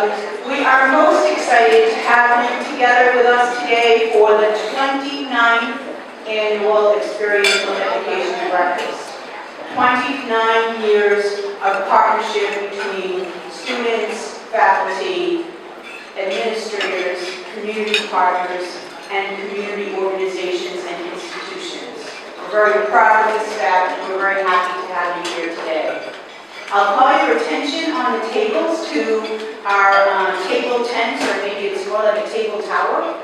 We are most excited to have him together with us today for the 29th Annual Experiential Education Breakfast. 29 years of partnership between students, faculty, administrators, community partners, and community organizations and institutions. We're very proud of this staff, and we're very happy to have you here today. I'll call your attention on the tables to our table tents, or maybe it's more like a table tower.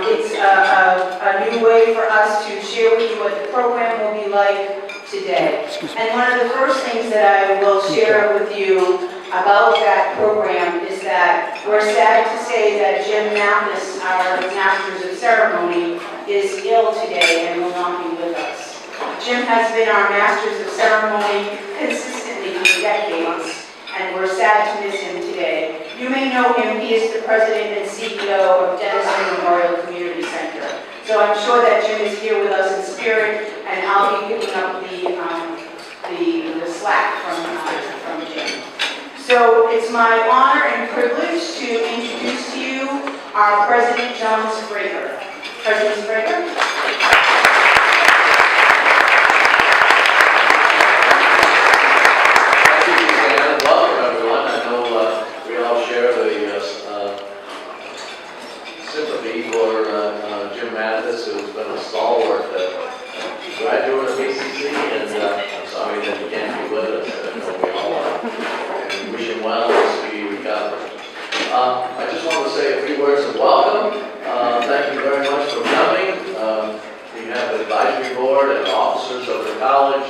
It's a new way for us to share with you what the program will be like today. And one of the first things that I will share with you about that program is that we're sad to say that Jim Mathis, our Masters of Ceremony, is ill today and will not be with us. Jim has been our Masters of Ceremony consistently for decades, and we're sad to miss him today. You may know him. He is the president and CEO of Denison Memorial Community Center. So I'm sure that Jim is here with us in spirit, and I'll be picking up the slack from Jim. So it's my honor and privilege to introduce to you our President, John Spraker. President Spraker. Jim Mathis, who's been a stalwart graduate of BCC, and I'm sorry that he can't be with us. I know we all are. And wish him well as we recover. I just want to say a few words of welcome. Thank you very much for coming. We have the advisory board and officers of the college,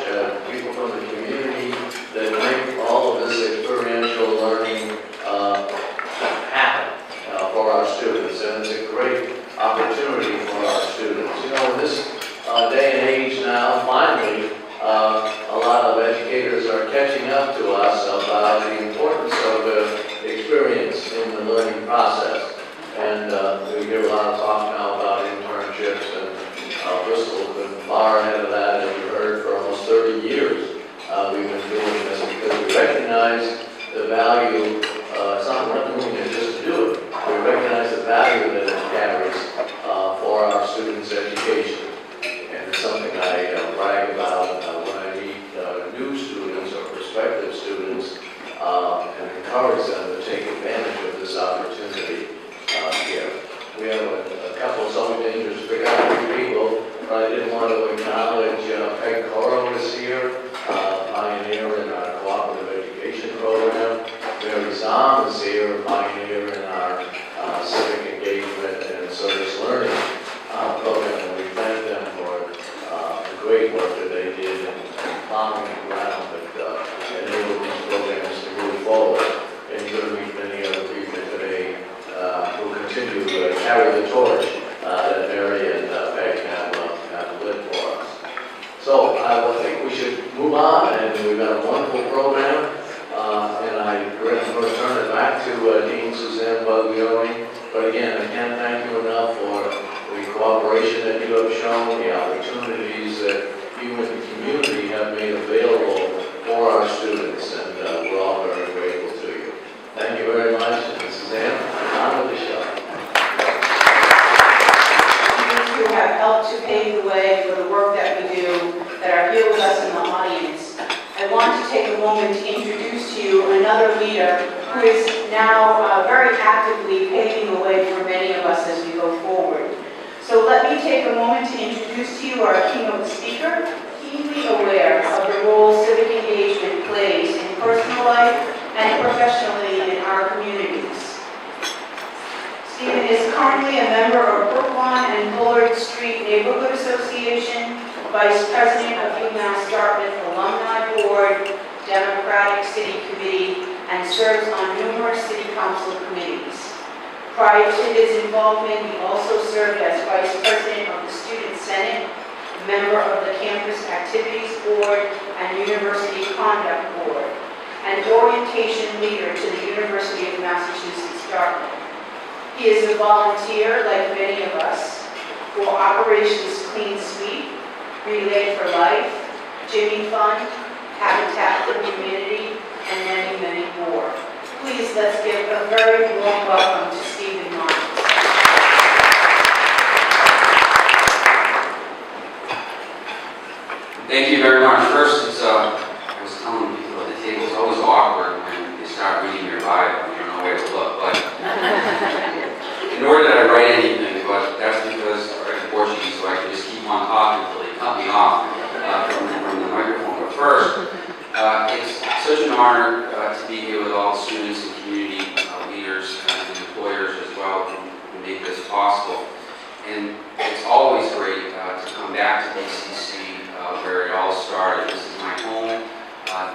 people from the community that make all of this experiential learning happen for our students, and it's a great opportunity for our students. You know, in this day and age now, finally, a lot of educators are catching up to us about the importance of experience in the learning process. And we hear a lot of talk now about internships, and Bristol's been far ahead of that, as you heard, for almost 30 years. We've been doing this because we recognize the value. It's not we're not doing it just to do it. We recognize the value that it carries for our students' education. And it's something I brag about when I meet new students or prospective students and encourage them to take advantage of this opportunity here. We have a couple of somewhat dangerous to pick out a few people, but I didn't want to acknowledge Peg Coro is here, pioneer in our cooperative education program. Mary Zahn is here, a pioneer in our civic engagement and service learning program, and we thank them for the great work that they did in plowing the ground that enabled these programs to move forward. And you're going to meet many other people today who continue to carry the torch that Mary and Peg have lit for us. So I think we should move on, and we've got a wonderful program. And I'm going to turn it back to Dean Suzanne Buglioni. But again, I can't thank you enough for the cooperation that you have shown, the opportunities that you and the community have made available for our students, and we're all very grateful to you. Thank you very much, and Suzanne, on with the show. Students who have helped to pave the way for the work that we do, that are here with us in the audience. I want to take a moment to introduce to you another leader who is now very actively paving the way for many of us as we go forward. So let me take a moment to introduce to you our keynote speaker, keenly aware of the role civic engagement plays in personal life and professionally in our communities. Stephen is currently a member of Brookline and Bullard Street Neighborhood Association, Vice President of UMass Dartmouth Alumni Board, Democratic City Committee, and serves on numerous City Council committees. Prior to his involvement, he also served as Vice President of the Student Senate, member of the Campus Activities Board and University Conduct Board, and orientation leader to the University of Massachusetts Dartmouth. He is a volunteer, like many of us, for Operations Clean Sweep, Relay for Life, Jimmy Fund, Habitat for Humanity, and many, many more. Please, let's give a very warm welcome to Stephen Martin. Thank you very much. First, I was telling people at the table, it's always awkward when you start reading your Bible and you don't know where to look. But nor did I write anything, but that's because I write in Portuguese, so I can just keep on talking until they cut me off from the microphone. But first, it's such an honor to be here with all the students and community leaders and employers as well who make this possible. And it's always great to come back to BCC where it all started. This is my home.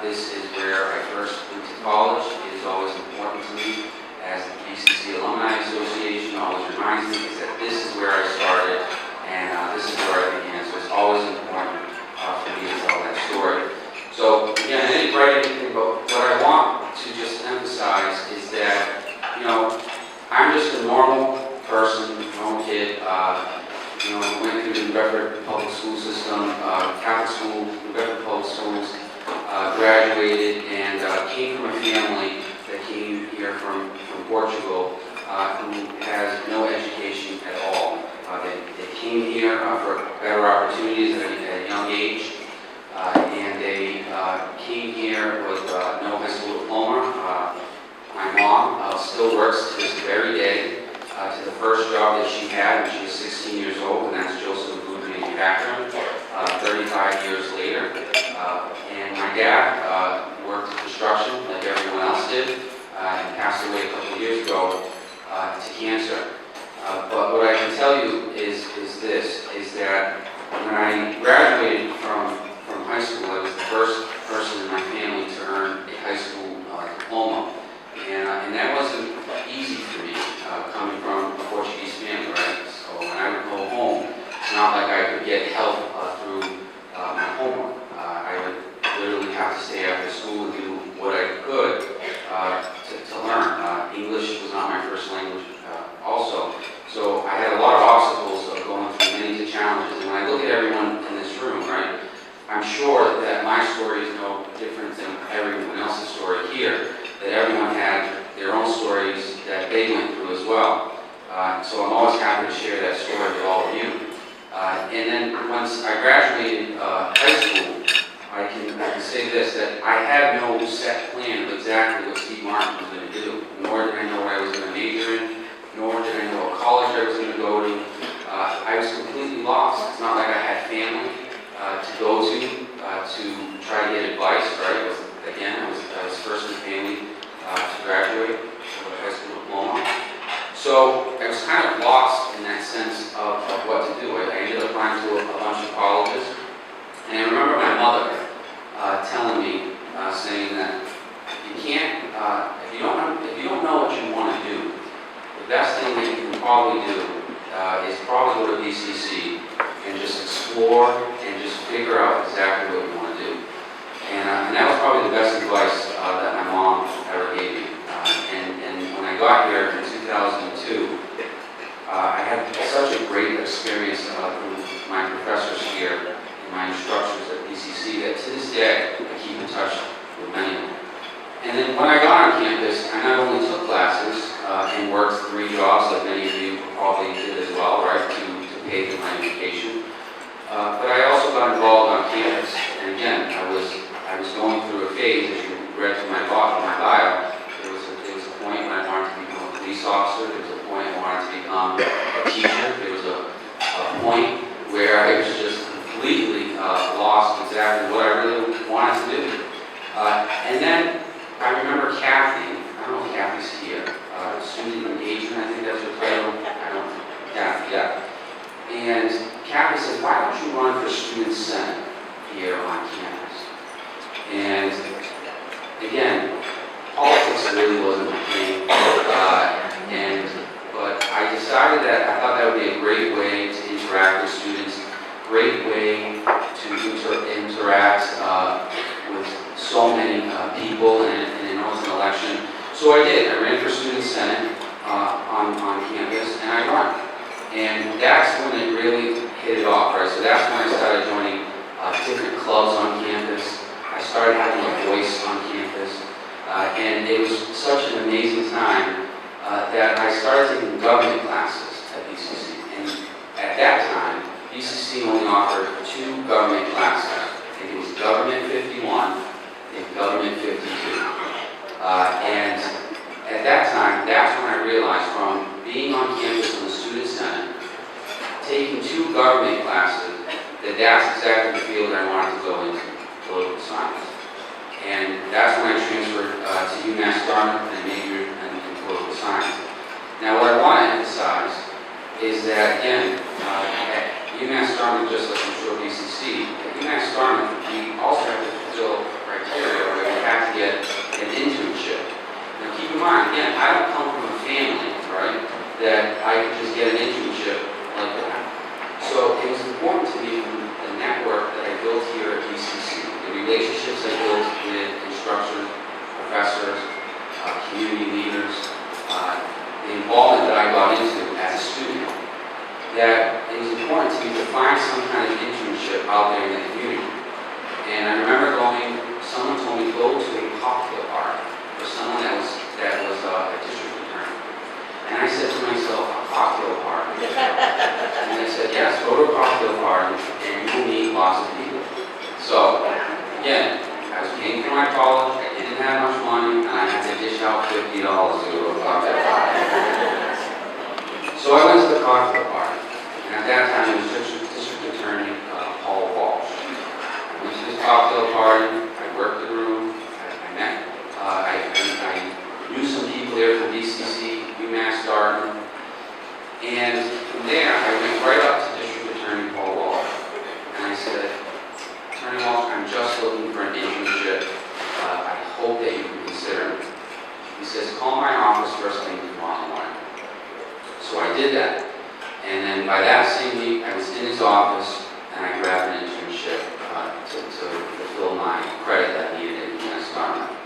This is where I first went to college. It is always important to me, as the BCC Alumni Association always reminds me, is that this is where I started and this is where I began. So it's always important for me to tell that story. So again, I didn't write anything, but what I want to just emphasize is that, you know, I'm just a normal person, normal kid. Went through the New Bedford public school system, Catholic school, New Bedford public schools, graduated, and came from a family that came here from Portugal who has no education at all. They came here for better opportunities at a young age, and they came here with no high school diploma. My mom still works to this very day. To the first job that she had when she was 16 years old, and that's Joseph Food Manufacturing, 35 years later. And my dad worked in construction like everyone else did, and passed away a couple of years ago to cancer. But what I can tell you is that when I graduated from high school, I was the first person in my family to earn a high school diploma. And that wasn't easy for me, coming from a Portuguese family, right? So when I would go home, it's not like I could get help through my homework. I would literally have to stay after school and do what I could to learn. English was not my first language also. So I had a lot of obstacles of going through many challenges. And when I look at everyone in this room, right, I'm sure that my story is no different than everyone else's story here, that everyone had their own stories that they went through as well. So I'm always happy to share that story with all of you. And then once I graduated high school, I can say this, that I had no set plan of exactly what Steve Martin was going to do, nor did I know what I was going to major in, nor did I know what college I was going to go to. I was completely lost. It's not like I had family to go to try to get advice, right? I was first in the family to graduate with a high school diploma. So I was kind of lost in that sense of what to do. I ended up applying to a bunch of colleges. And I remember my mother telling me, saying that you can't, if you don't know what you want to do, the best thing that you can probably do is probably go to BCC and just explore and just figure out exactly what you want to do. And that was probably the best advice that my mom ever gave me. And when I got here in 2002, I had such a great experience through my professors here and my instructors at BCC that to this day I keep in touch with many of them. And then when I got on campus, I not only took classes and worked 3 jobs like many of you probably did as well, right, to pay for my education. But I also got involved on campus, and again, I was going through a phase, as you read from my bio. There was a point when I wanted to become a police officer. There was a point I wanted to become a teacher. There was a point where I was just completely lost exactly what I really wanted to do. And then I remember Kathy. I don't know if Kathy's here. Student engagement, I think that's her title. Kathy, yeah. And Kathy said, why don't you run for student senate here on campus? And again, politics really wasn't my thing. But I decided that I thought that would be a great way to interact with students, great way to interact realized from being on campus in the Student Senate, taking 2 government classes, that that's exactly the field I wanted to go into, political science. And that's when I transferred to UMass Dartmouth and majored in political science. Now, what I want to emphasize is that, again, at UMass Dartmouth, just like I'm sure BCC, at UMass Dartmouth, we also have to fulfill criteria where we have to get an internship. Now, keep in mind, again, I don't come from a family, right, that I could just get an internship like that. So it was important to me from the network that I built here at BCC, the relationships I built with instructors, professors, community leaders, the involvement that I got into as a student, that it was important to me to find some kind of internship out there in the community. And I remember someone told me to go to a cocktail party for someone that was a district attorney. And I said to myself, a cocktail party? And they said, yes, go to a cocktail party and you will meet lots of people. So, again, I was paying for my college, I didn't have much money, and I had to dish out $50 to go to a cocktail party. So I went to the cocktail party, and at that time it was District Attorney Paul Walsh. I went to this cocktail party, I worked the room, I knew some people there from BCC, UMass Dartmouth, and from there I went right up to District Attorney Paul Walsh, and I said, Attorney Walsh, I'm just looking for an internship. I hope that you can consider me. He says, call my office first thing tomorrow morning. So I did that. And then by that same week, I was in his office and I grabbed an internship to fulfill my credit that I needed at UMass Dartmouth.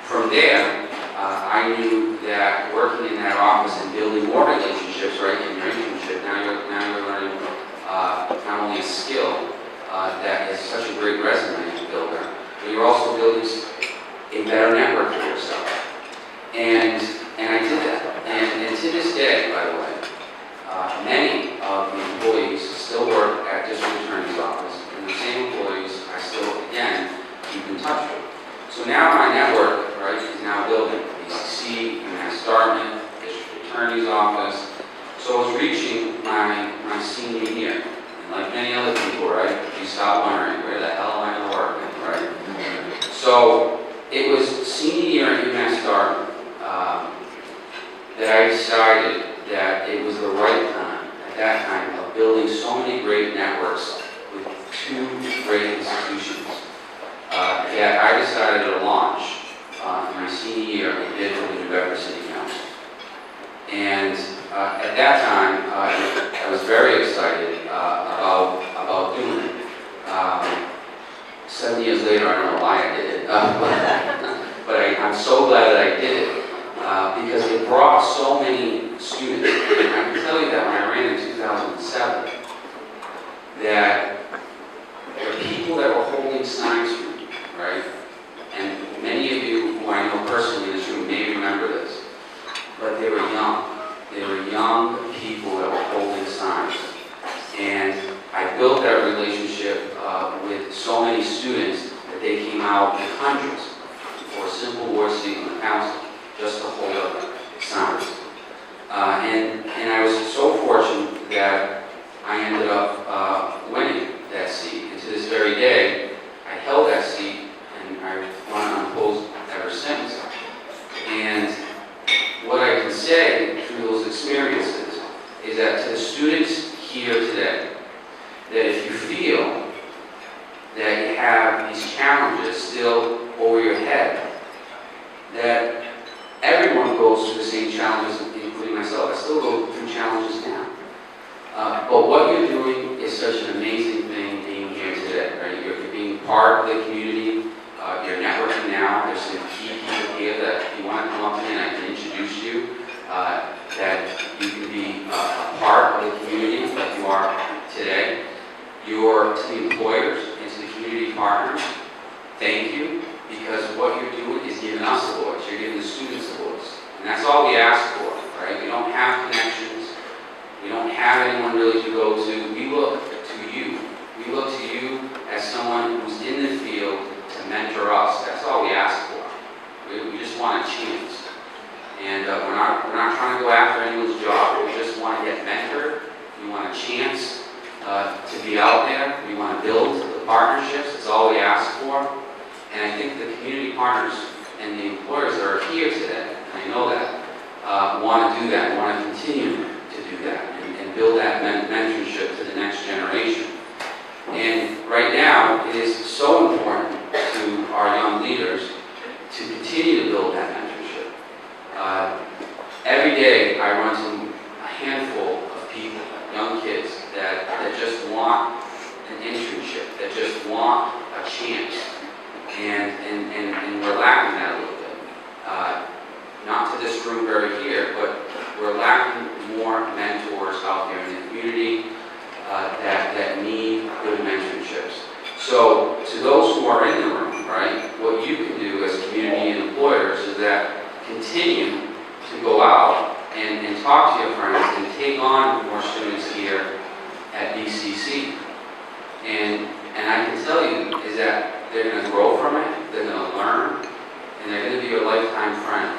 From there, I knew that working in that office and building more relationships, right, in your internship, now you're learning not only a skill, that is such a great resume builder, but you're also building a better network for yourself. And I did that. And to this day, by the way, many of the employees still work at District Attorney's office, and the same employees I still, again, keep in touch with. So now my network, right, is now building. BCC, UMass Dartmouth, District Attorney's office. So I was reaching my senior year. Like many other people, right, you stop wondering, where the hell am I going to work, right? So it was senior year at UMass Dartmouth that I decided that it was the right time, at that time, of building so many great networks with 2 great institutions that I decided to launch in my senior year a bid for the New Bedford City Council. And at that time, I was very excited about doing it. 7 years later, I don't know why I did it, but I'm so glad that I did it because it brought so many students. And I can tell you that when I ran in 2007, that there were people that were holding signs for me, right? And many of you who I know personally in this room may remember this, but they were young. They were young people that were holding signs. And I built that relationship with so many students that they came out in hundreds for a simple board seat on the council just to hold up signs. And I was so fortunate that I ended up winning that seat. And to this very day, I held that seat and I won unopposed ever since. And what I can say through those experiences is that to the students here today, that if you feel that you have these challenges still over your head, that everyone goes through the same challenges, including myself. I still go through challenges now. But what you're doing is such an amazing thing being here today, right? You're being part of the community. You're networking now. There's some key people here that if you want to come up to me and I can introduce you, that you can be a part of the community like you are today. To the employers and to the community partners, thank you, because what you're doing is giving us a voice. You're giving the students a voice. And that's all we ask for, right? We don't have connections. We don't have anyone really to go to. We look to you. We look to you as someone who's in the field to mentor us. That's all we ask for. We just want a chance. And And we're not trying to go after anyone's job. We just want to get mentored. We want a chance to be out there. We want to build the partnerships. That's all we ask for. And I think the community partners and the employers that are here today, and I know that, want to do that, want to continue to do that, and build that mentorship to the next generation. And right now, it is so important to our young leaders to continue to build that mentorship. Every day, I run into a handful of people, young kids, that just want an internship, that just want a chance. And we're lacking that a little bit. Not to this room right here, but we're lacking more mentors out there in the community that need good mentorships. So to those who are in the room, right, what you can do as community and employers is that continue to go out and talk to your friends and take on more students here at BCC. And I can tell you is that they're going to grow from it, they're going to learn, and they're going to be your lifetime friend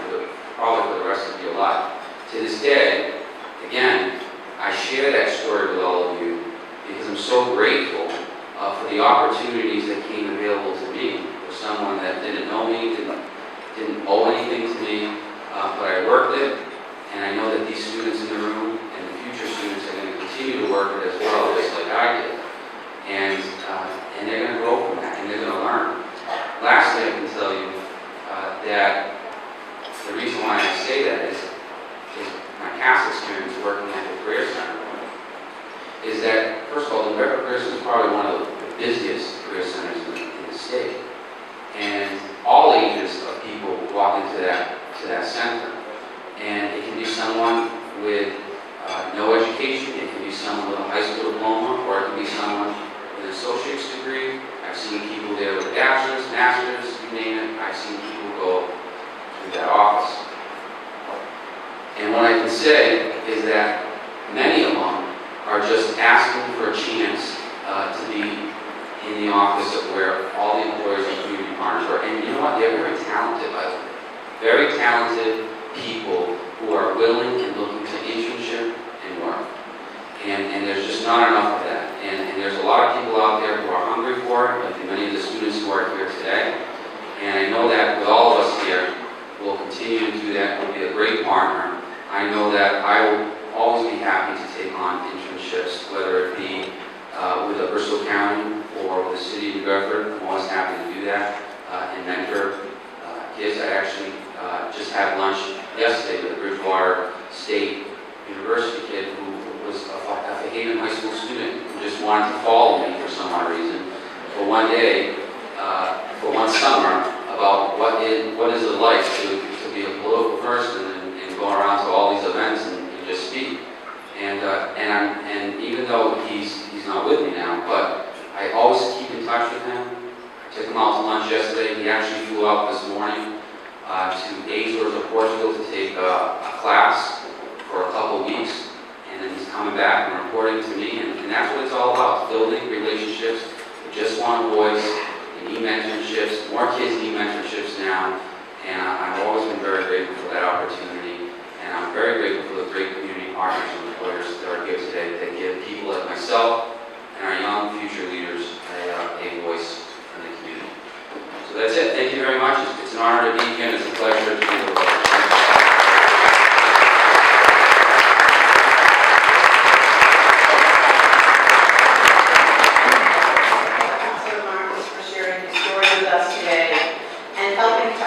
probably for the rest of your life. To this day, again, I share that story with all of you because I'm so grateful for the opportunities that came available to me. For someone that didn't know me, didn't owe anything to me, but I worked it, and I know that these students in the room and the future students are going to continue to work it as well, just like I did. And they're going to grow from that, and they're going to learn. Lastly, I can tell you that the reason why I say that is my past experience working at the Career Center is that, first of all, the American Career Center is probably one of the busiest career centers in the state. And all ages of people walk into that center. And it can be someone with no education, it can be someone with a high school diploma, or it can be someone with an associate's degree. I've seen people there with bachelor's, master's, you name it. I've seen people go through that office. And what I can say is that many of them are just asking for a chance to be in the office of where all the employers and community partners are. And you know what? They're very talented, by the way. Very talented people who are willing and looking to internship and work. And there's just not enough of that. And there's a lot of people out there who are hungry for it, like many of the students who are here today. And I know that with all of us here, we'll continue to do that. We'll be a great partner. I know that I will always be happy to take on internships, whether it be with the Bristol County or with the City of New Bedford. I'm always happy to do that and mentor kids. I actually just had lunch yesterday with a Bridgewater State University kid who was a Fahaven High School student who just wanted to follow me for some odd reason for one day, for one summer, about what is it like to be a political person and go around to all these events and just speak. And even though he's not with me now, but I always keep in touch with him. I took him out to lunch yesterday. He actually flew out this morning to Azores of Portugal to take a class for a couple of weeks. And then he's coming back and reporting to me. And that's what it's all about, building relationships with just one voice, and e-mentorships. More kids need mentorships now. And I've always been very grateful for that opportunity. And I'm very grateful for the great community partners and employers that are here today that give people like myself and our young future leaders a voice in the community. So that's it. Thank you very much. It's an honor to be here, and it's a pleasure to be with you.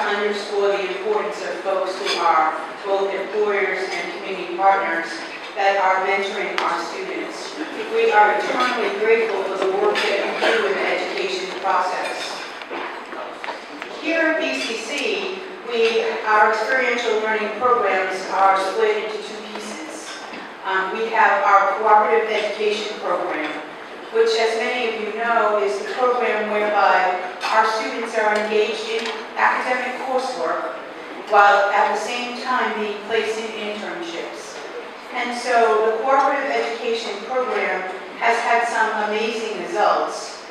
Underscore the importance of folks who are both employers and community partners that are mentoring our students. We are eternally grateful for the work that you do in the education process. Here at BCC, our experiential learning programs are split into two pieces. We have our cooperative education program, which, as many of you know, is the program whereby our students are engaged in academic coursework while at the same time being placed in internships. And so the cooperative education program has had some amazing results.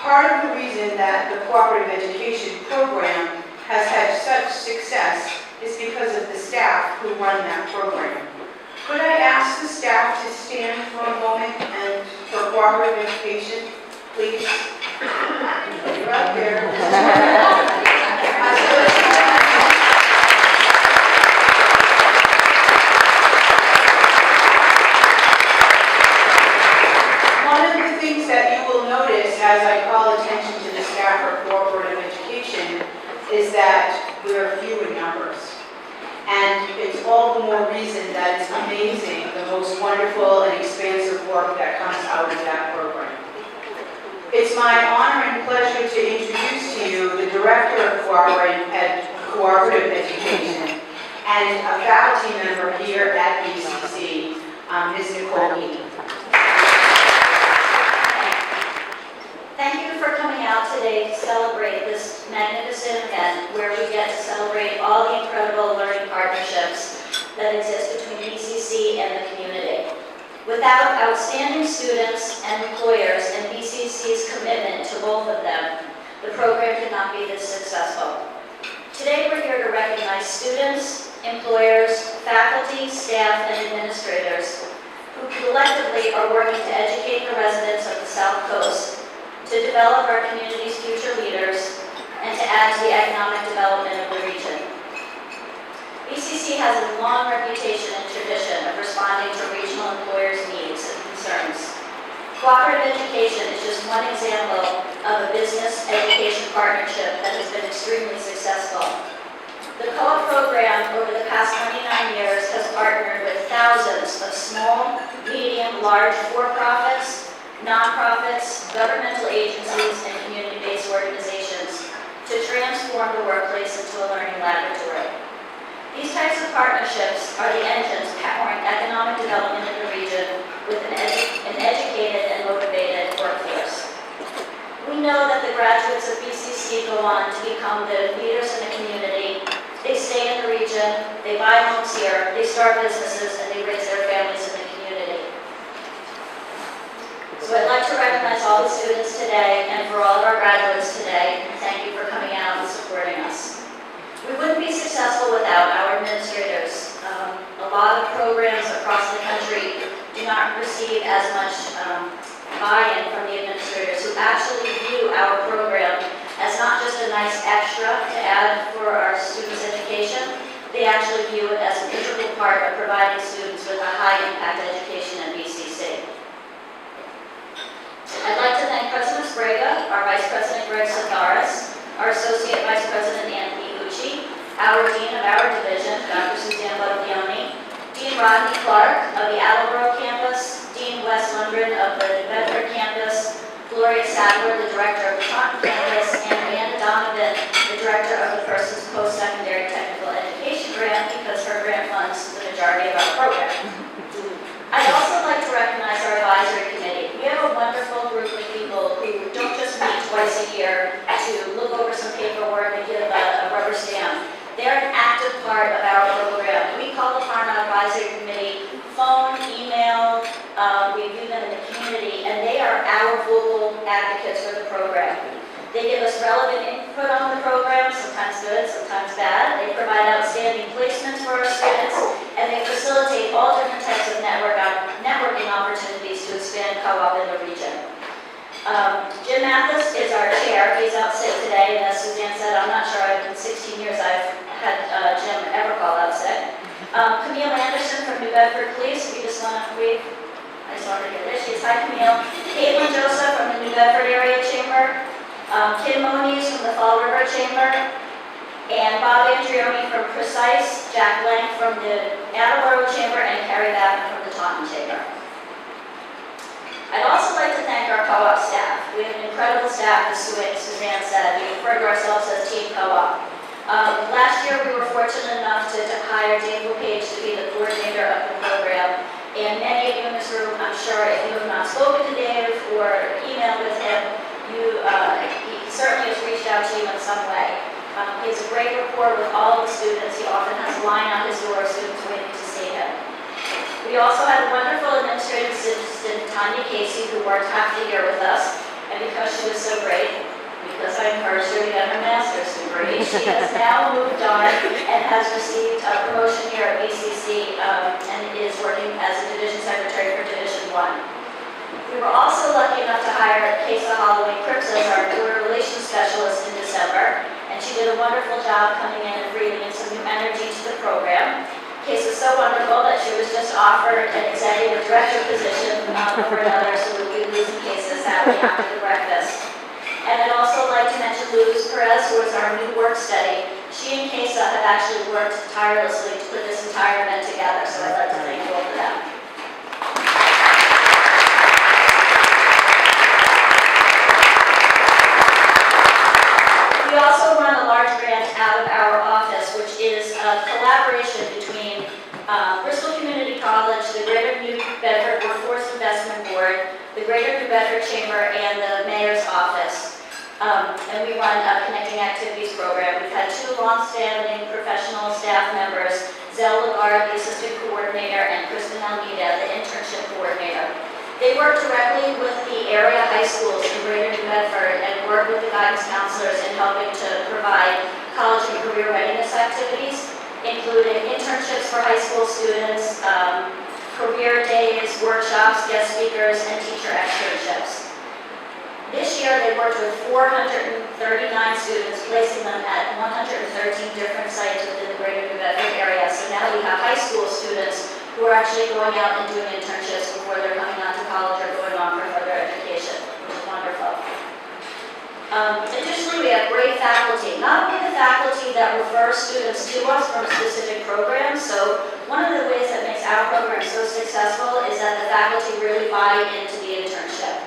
Part of the reason that the cooperative education program has had such success is because of the staff who run that program. Could I ask the staff to stand for a moment and for cooperative education, please? You're out there. One of the things that you will notice as I call attention to the staff for cooperative education is that we're few in numbers. And it's all the more reason that it's amazing, the most wonderful and expansive work that comes out of that program. It's my honor and pleasure to introduce to you the Director of Cooperative Education and a faculty member here at BCC, Ms. Nicole Eaton. Thank you for coming out today to celebrate this magnificent event where we get to celebrate all the incredible learning partnerships that exist between BCC and the community. Without outstanding students and employers and BCC's commitment to both of them, the program could not be this successful. Today we're here to recognize students, employers, faculty, staff, and administrators who collectively are working to educate the residents of the South Coast, to develop our community's future leaders, and to add to the economic development of the region. BCC has a long reputation and tradition of responding to regional employers' needs and concerns. Cooperative education is just one example of a business education partnership that has been extremely successful. The co-op program over the past 29 years has partnered with thousands of small, medium, large for-profits, nonprofits, governmental agencies, and community-based organizations to transform the workplace into a learning laboratory. These types of partnerships are the engines powering economic development in the region with an educated and motivated workforce. We know that the graduates of BCC go on to become the leaders in the community. They stay in the region, they buy homes here, they start businesses, and they raise their families in the community. So I'd like to recognize all the students today and for all of our graduates today, and thank you for coming out and supporting us. We wouldn't be successful without our administrators. A lot of programs across the country do not receive as much buy-in from the administrators who actually view our program as not just a nice extra to add for our students' education, they actually view it as an integral part of providing students with a high-impact education at BCC. I'd like to thank President Sprague, our Vice President Greg Sataris, our Associate Vice President Anthony Ucci, our Dean of our division, Dr. Suzanne Bottiglione, Dean Rodney Clark of the Attleboro campus, Dean Wes Lundgren of the New Bedford campus, Gloria Sadler, the Director of the Taunton campus, and Amanda Donovan, the Director of the Persons Post-Secondary Technical Education Grant, because her grant funds the majority of our program. I'd also like to recognize our advisory committee. We have a wonderful group of people who don't just meet twice a year to look over some paperwork and give a rubber stamp. They're an active part of our program. We call upon our advisory committee, phone, email, we view them in the community, and they are our vocal advocates for the program. They give us relevant input on the program, sometimes good, sometimes bad. They provide outstanding placements for our students, and they facilitate all different types of networking opportunities to expand co-op in the region. Jim Mathis is our chair. He's out sick today, and as Suzanne said, I'm not sure in 16 years I've had Jim ever call out sick. Camille Anderson from New Bedford Police, we just want to wave. I just wanted to get there. She's hi, Camille. Caitlin Joseph from the New Bedford Area Chamber. Kim Moniz from the Fall River Chamber, and Bob Andrioni from Precise, Jack Blank from the Attleboro Chamber, and Carrie Batten from the Taunton Chamber. I'd also like to thank our co-op staff. We have an incredible staff, as Suzanne said. We refer to ourselves as Team Co-op. Last year, we were fortunate enough to hire Dave LePage to be the coordinator of the program. And many of you in this room, I'm sure, if you have not spoken to Dave or emailed with him, he certainly has reached out to you in some way. He has a great rapport with all of the students. He often has a line on his door, students waiting to see him. We also had a wonderful administrative assistant, Tanya Casey, who worked half the year with us, and because she was so great, we because I encouraged her to get her master's degree. She has now moved on and has received a promotion here at BCC and is working as a division secretary for Division 1. We were also lucky enough to hire Kesa Holloway Cripps as our employer relations specialist in December, and she did a wonderful job coming in and breathing in some new energy to the program. Case is so wonderful that she was just offered an executive director position over another, so we'll be losing Case sadly after the breakfast. And I'd also like to mention Luz Perez, who is our new work study. She and Case have actually worked tirelessly to put this entire event together, so I'd like to thank both of them. We also run a large grant out of our office, which is a collaboration between Bristol Community College, the Greater New Bedford Workforce Investment Board, the Greater New Bedford Chamber, and the Mayor's Office. And we run a Connecting Activities program. We've had 2 long-standing professional staff members, Zell Lagarde, the Assistant Coordinator, and Kristen Almeida, the Internship Coordinator. They work directly with the area high schools in Greater New Bedford and work with the guidance counselors in helping to provide college and career readiness activities, including internships for high school students, career days, workshops, guest speakers, and teacher externships. This year, they worked with 439 students, placing them at 113 different sites within the Greater New Bedford area. So now we have high school students who are actually going out and doing internships before they're coming on to college or going on for further education, which is wonderful. Additionally, we have great faculty. Not only the faculty that refer students to us from specific programs, so one of the ways that makes our program so successful is that the faculty really buy into the internship.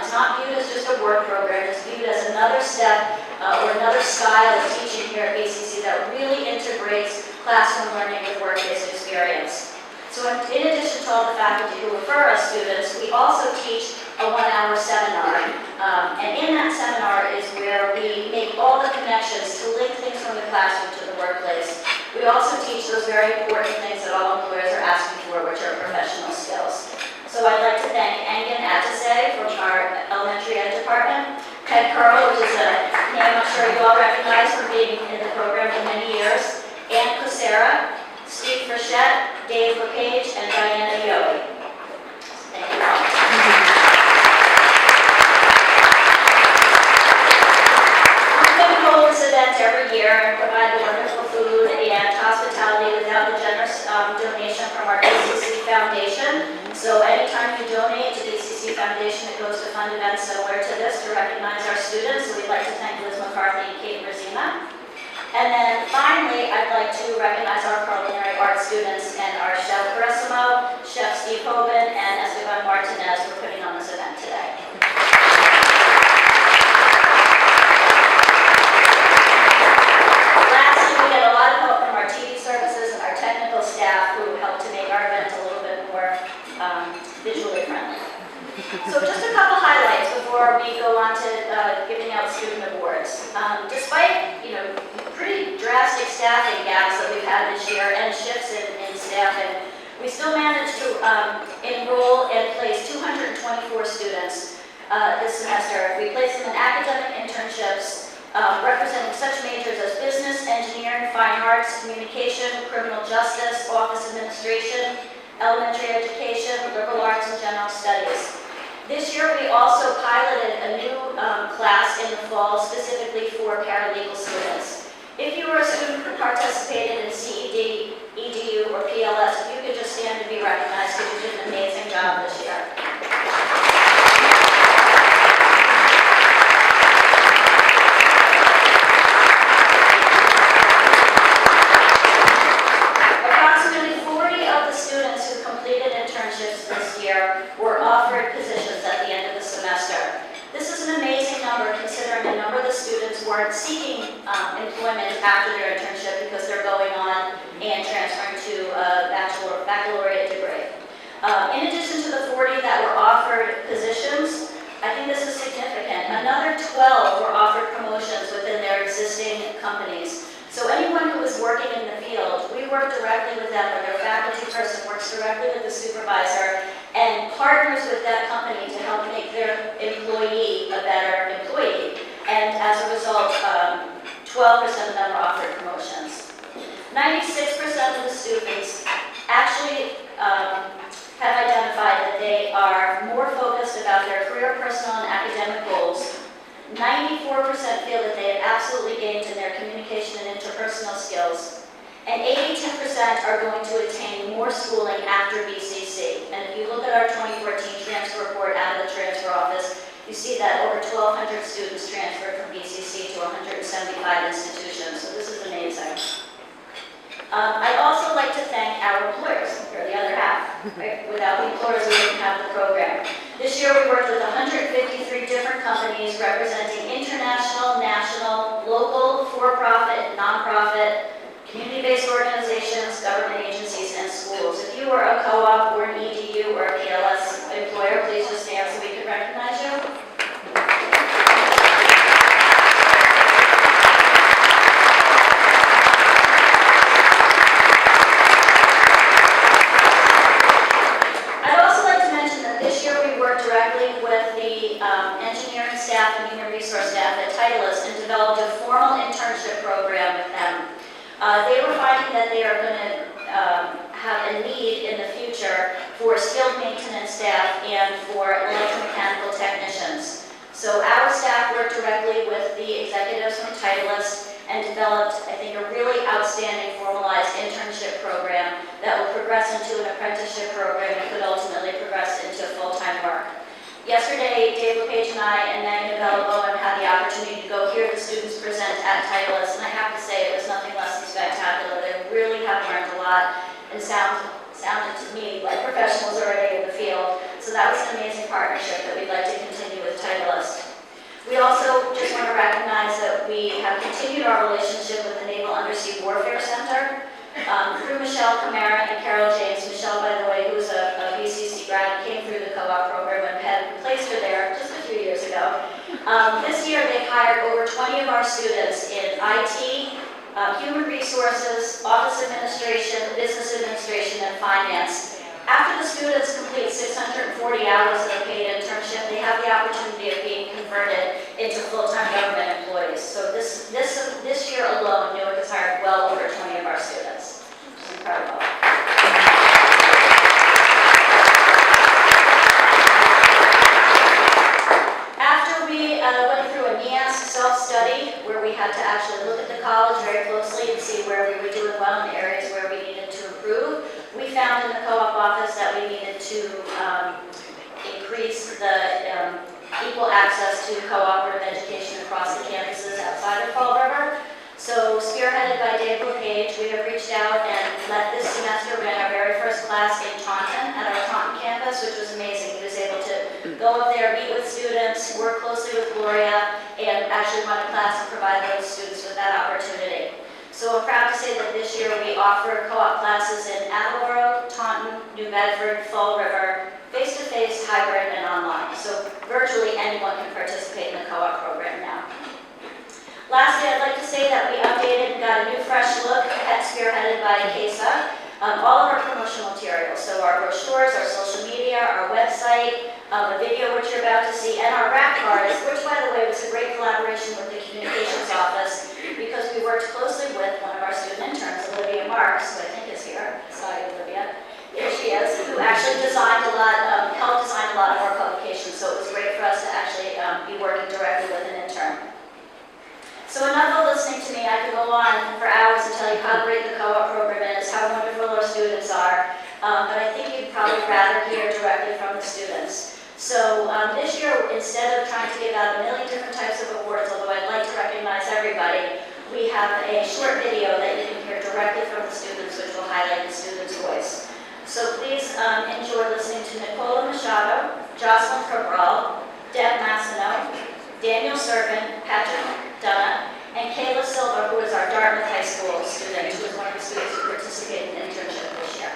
It's not viewed as just a work program, it's viewed as another step or another style of teaching here at BCC that really integrates classroom learning with work-based experience. So in addition to all the faculty who refer us students, we also teach a 1-hour seminar. And in that seminar is where we make all the connections to link things from the classroom to the workplace. We also teach those very important things that all employers are asking for, which are professional skills. So I'd like to thank Engen Atase from our elementary ed department, Ted Curl, which is a name I'm sure you all recognize from being in the program for many years, Ann Cosera, Steve Frechette, Dave LePage, and Diana Yohe. Thank you all. We couldn't hold this event every year and provide the wonderful food and hospitality without the generous donation from our BCC Foundation. So anytime you donate to BCC Foundation, it goes to fund events similar to this to recognize our students. So we'd like to thank Liz McCarthy and Kate Brazina. And then finally, I'd like to recognize our culinary arts students and our Chef Carissimo, Chef Steve Hoban, and Esteban Martinez for putting on this event today. Lastly, we get a lot of help from our TV services and our technical staff who help to make our event a little bit more visually friendly. So just a couple highlights before we go on to giving out student awards. Despite, pretty drastic staffing gaps that we've had this year and shifts in staffing, we still managed to enroll and place 224 students this semester. We placed them in academic internships representing such majors as business, engineering, fine arts, communication, criminal justice, office administration, elementary education, liberal arts, and general studies. This year, we also piloted a new class in the fall specifically for paralegal students. If you were a student who participated in CED, EDU, or PLS, if you could just stand to be recognized because you did an amazing job this year. Approximately 40 of the students who completed internships this year were offered positions at the end of the semester. This is an amazing number considering a number of the students weren't seeking employment after their internship because they're going on and transferring to a baccalaureate degree. In addition to the 40 that were offered positions, I think this is significant. Another 12 were offered promotions within their existing companies. So anyone who is working in the field, we work directly with them, or their faculty person works directly with the supervisor and partners with that company to help make their employee a better employee. And 94% feel that they have absolutely gained in their communication and interpersonal skills. And 82% are going to attain more schooling after BCC. And if you look at our 2014 transfer report out of the transfer office, you see that over 1,200 students transferred from BCC to 175 institutions. So this is amazing. I'd also like to thank our employers, or the other half. Right? Without the employers, we wouldn't have the program. This year we worked with 153 different companies representing international, national, local, for-profit, non-profit, community-based organizations, government agencies, and schools. If you are a co-op or an EDU or a PLS employer, please just stand so we can recognize you. I'd also like to mention that this year we worked directly with the engineering staff and human resource staff at Titleist and developed a formal internship program with them. They were finding that they are going to have a need in the future for skilled maintenance staff and for electromechanical technicians. So our staff worked directly with the executives from Titleist and developed, I think, a really outstanding formalized internship program that will progress into an apprenticeship program and could ultimately progress into full-time work. Yesterday, Dave LePage and I and Magna Bellabone had the opportunity to go hear the students present at Titleist, and I have to say it was nothing less than spectacular. They really have learned a lot and sounded to me like professionals already in the field. So that was an amazing partnership that we'd like to continue with Titleist. We also just want to recognize that we have continued our relationship with the Naval Undersea Warfare Center. Through Michelle Camara and Carol James. Michelle, by the way, who's a BCC grad, came through the co-op program and had placed her there just a few years ago. This year they've hired over 20 of our students in IT, human resources, office administration, business administration, and finance. After the students complete 640 hours of a paid internship, they have the opportunity of being converted into full-time government employees. So this year alone, Newark has hired well over 20 of our students. It's incredible. After we went through a NEAS self-study, where we had to actually look at the college very closely and see where we were doing well in the areas where we needed to improve, we found in the co-op office that we needed to increase the equal access to cooperative education across the campuses outside of Fall River. So spearheaded by Dave LePage, we have reached out and this semester ran our very first class in Taunton at our Taunton campus, which was amazing. He was able to go up there, meet with students, work closely with Gloria, and actually run a class and provide those students with that opportunity. So I'm proud to say that this year we offer co-op classes in Attleboro, Taunton, New Bedford, Fall River, face-to-face, hybrid, and online. So virtually anyone can participate in the co-op program now. Lastly, I'd like to say that we updated and got a new fresh look at spearheaded by CASA. All of our promotional materials, so our brochures, our social media, our website, the video which you're about to see, and our rap cards, which by the way was a great collaboration with the communications office because we worked closely with one of our student interns, Olivia Marks, who I think is here. Sorry, Olivia. Here she is, who actually designed helped design a lot of our publications, so it was great for us to actually be working directly with an intern. So enough of listening to me. I could go on for hours and tell you how great the co-op program is, how wonderful our students are, but I think you'd probably rather hear directly from the students. So this year, instead of trying to give out a million different types of awards, although I'd like to recognize everybody, we have a short video that you can hear directly from the students, which will highlight the student's voice. So please enjoy listening to Nicola Machado, Jocelyn Cabral, Deb Massino, Daniel Servin, Patrick Dunna, and Kayla Silva, who is our Dartmouth High School student, who is one of the students who participated in the internship this year.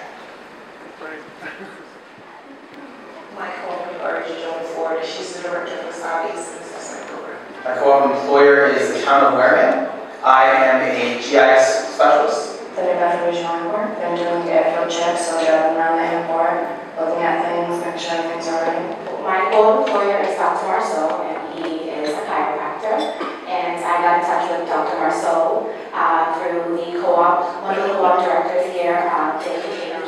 My co-op employer is Joan Ford. She's the director of the Southeast Assessment Program. My co-op employer is the town of Wareham. I am a GIS specialist. The New Bedford Regional Airport. Been doing airfield checks, so driving around the airport, looking at things, making sure everything's all right. My co-op employer is Dr. Marceau, and he is a chiropractor. And I got in touch with Dr. Marceau through the co-op, one of the co-op directors here,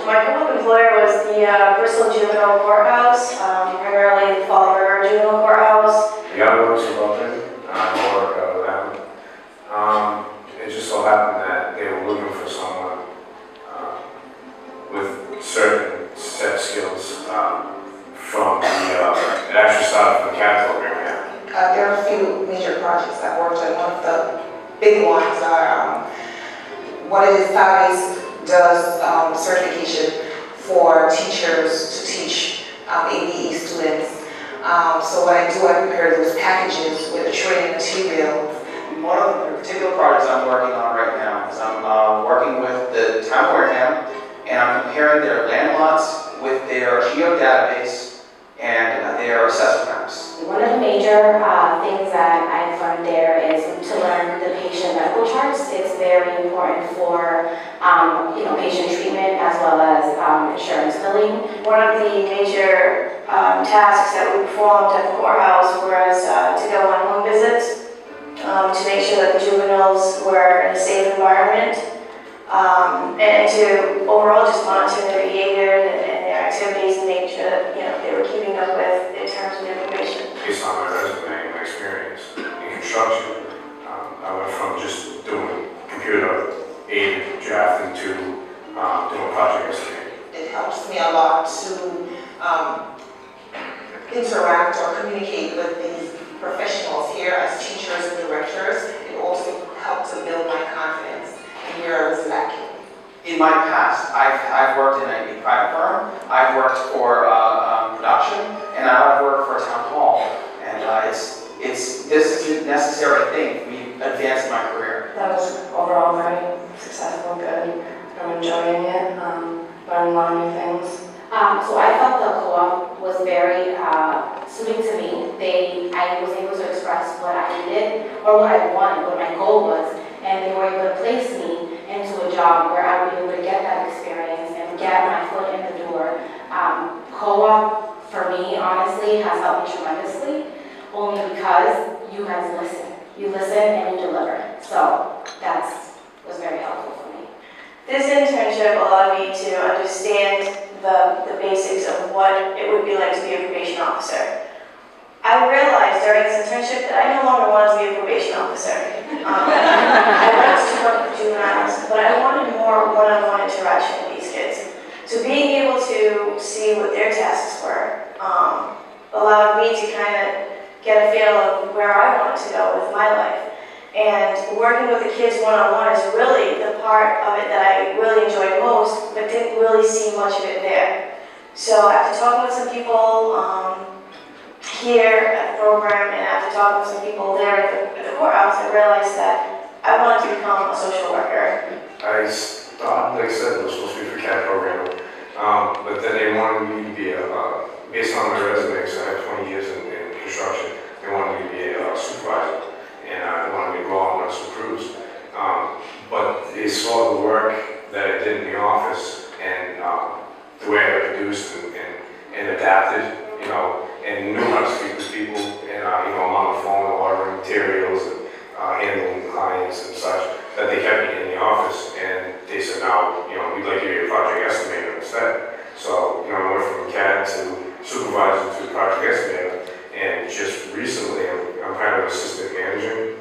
My co-op employer was the Bristol Juvenile Courthouse, primarily the Fall River Juvenile Courthouse. Yeah, I work for Belton. work out of them. It just so happened that they were looking for someone with certain set skills from the, it actually started from the CAD program, yeah. There are a few major projects I've worked on. One of the big ones are, what it is, Southeast does certification for teachers to teach ABE students. So what I do, I prepare those packages with the training material. One of the particular projects I'm working on right now is I'm working with the town of Wareham, and I'm comparing their land lots with their geodatabase and their assessment maps. One of the major things that I've learned there is to learn the patient medical charts. It's very important for patient treatment as well as insurance billing. One of the major tasks that we performed at the courthouse was to go on home visits to make sure that the juveniles were in a safe environment and to overall just monitor their behavior and their activities and make sure that they were keeping up with in terms of information. Based on my resume and my experience in construction, I went from just doing computer-aided drafting to doing project estimating. It helps me a lot to interact or communicate with these professionals here as teachers and directors. It also helped to build my confidence in where I was lacking. In my past, I've worked in a private firm, I've worked for production, and I've worked for a town hall. And this is a necessary thing for me to advance in my career. That was overall very successful, good. I'm enjoying it, learning a lot of new things. So I felt the co-op was very suiting to me. I was able to express what I needed or what I wanted, what my goal was, and they were able to place me into a job where I would be able to get that experience and get my foot in the door. Co-op, for me, honestly, has helped me tremendously, only because you guys listen. You listen and you deliver. So that was very helpful for me. This internship allowed me to understand the basics of what it would be like to be a probation officer. I realized during this internship that I no longer wanted to be a probation officer. I wanted to work with juveniles, but I wanted more one-on-one interaction with these kids. So being able to see what their tasks were allowed me to kind of get a feel of where I wanted to go with my life. And working with the kids one-on-one is really the part of it that I really enjoyed most, but didn't really see much of it there. So after talking with some people here at the program and after talking with some people there at the courthouse, I realized that I wanted to become a social worker. I thought, like I said, it was supposed to be for CAD programming, but then they wanted me to be based on my resume, because I had 20 years in construction, they wanted me to be a supervisor. And I wanted to go out on some crews. But they saw the work that I did in the office and the way I produced and adapted, and knew how to speak with people. And, I'm on the phone ordering materials and handling clients and such, that they kept me in the office. And they said, now, we'd like you to be a project estimator instead. So, I went from CAD to supervisor to project estimator. And just recently, I'm kind of assistant managing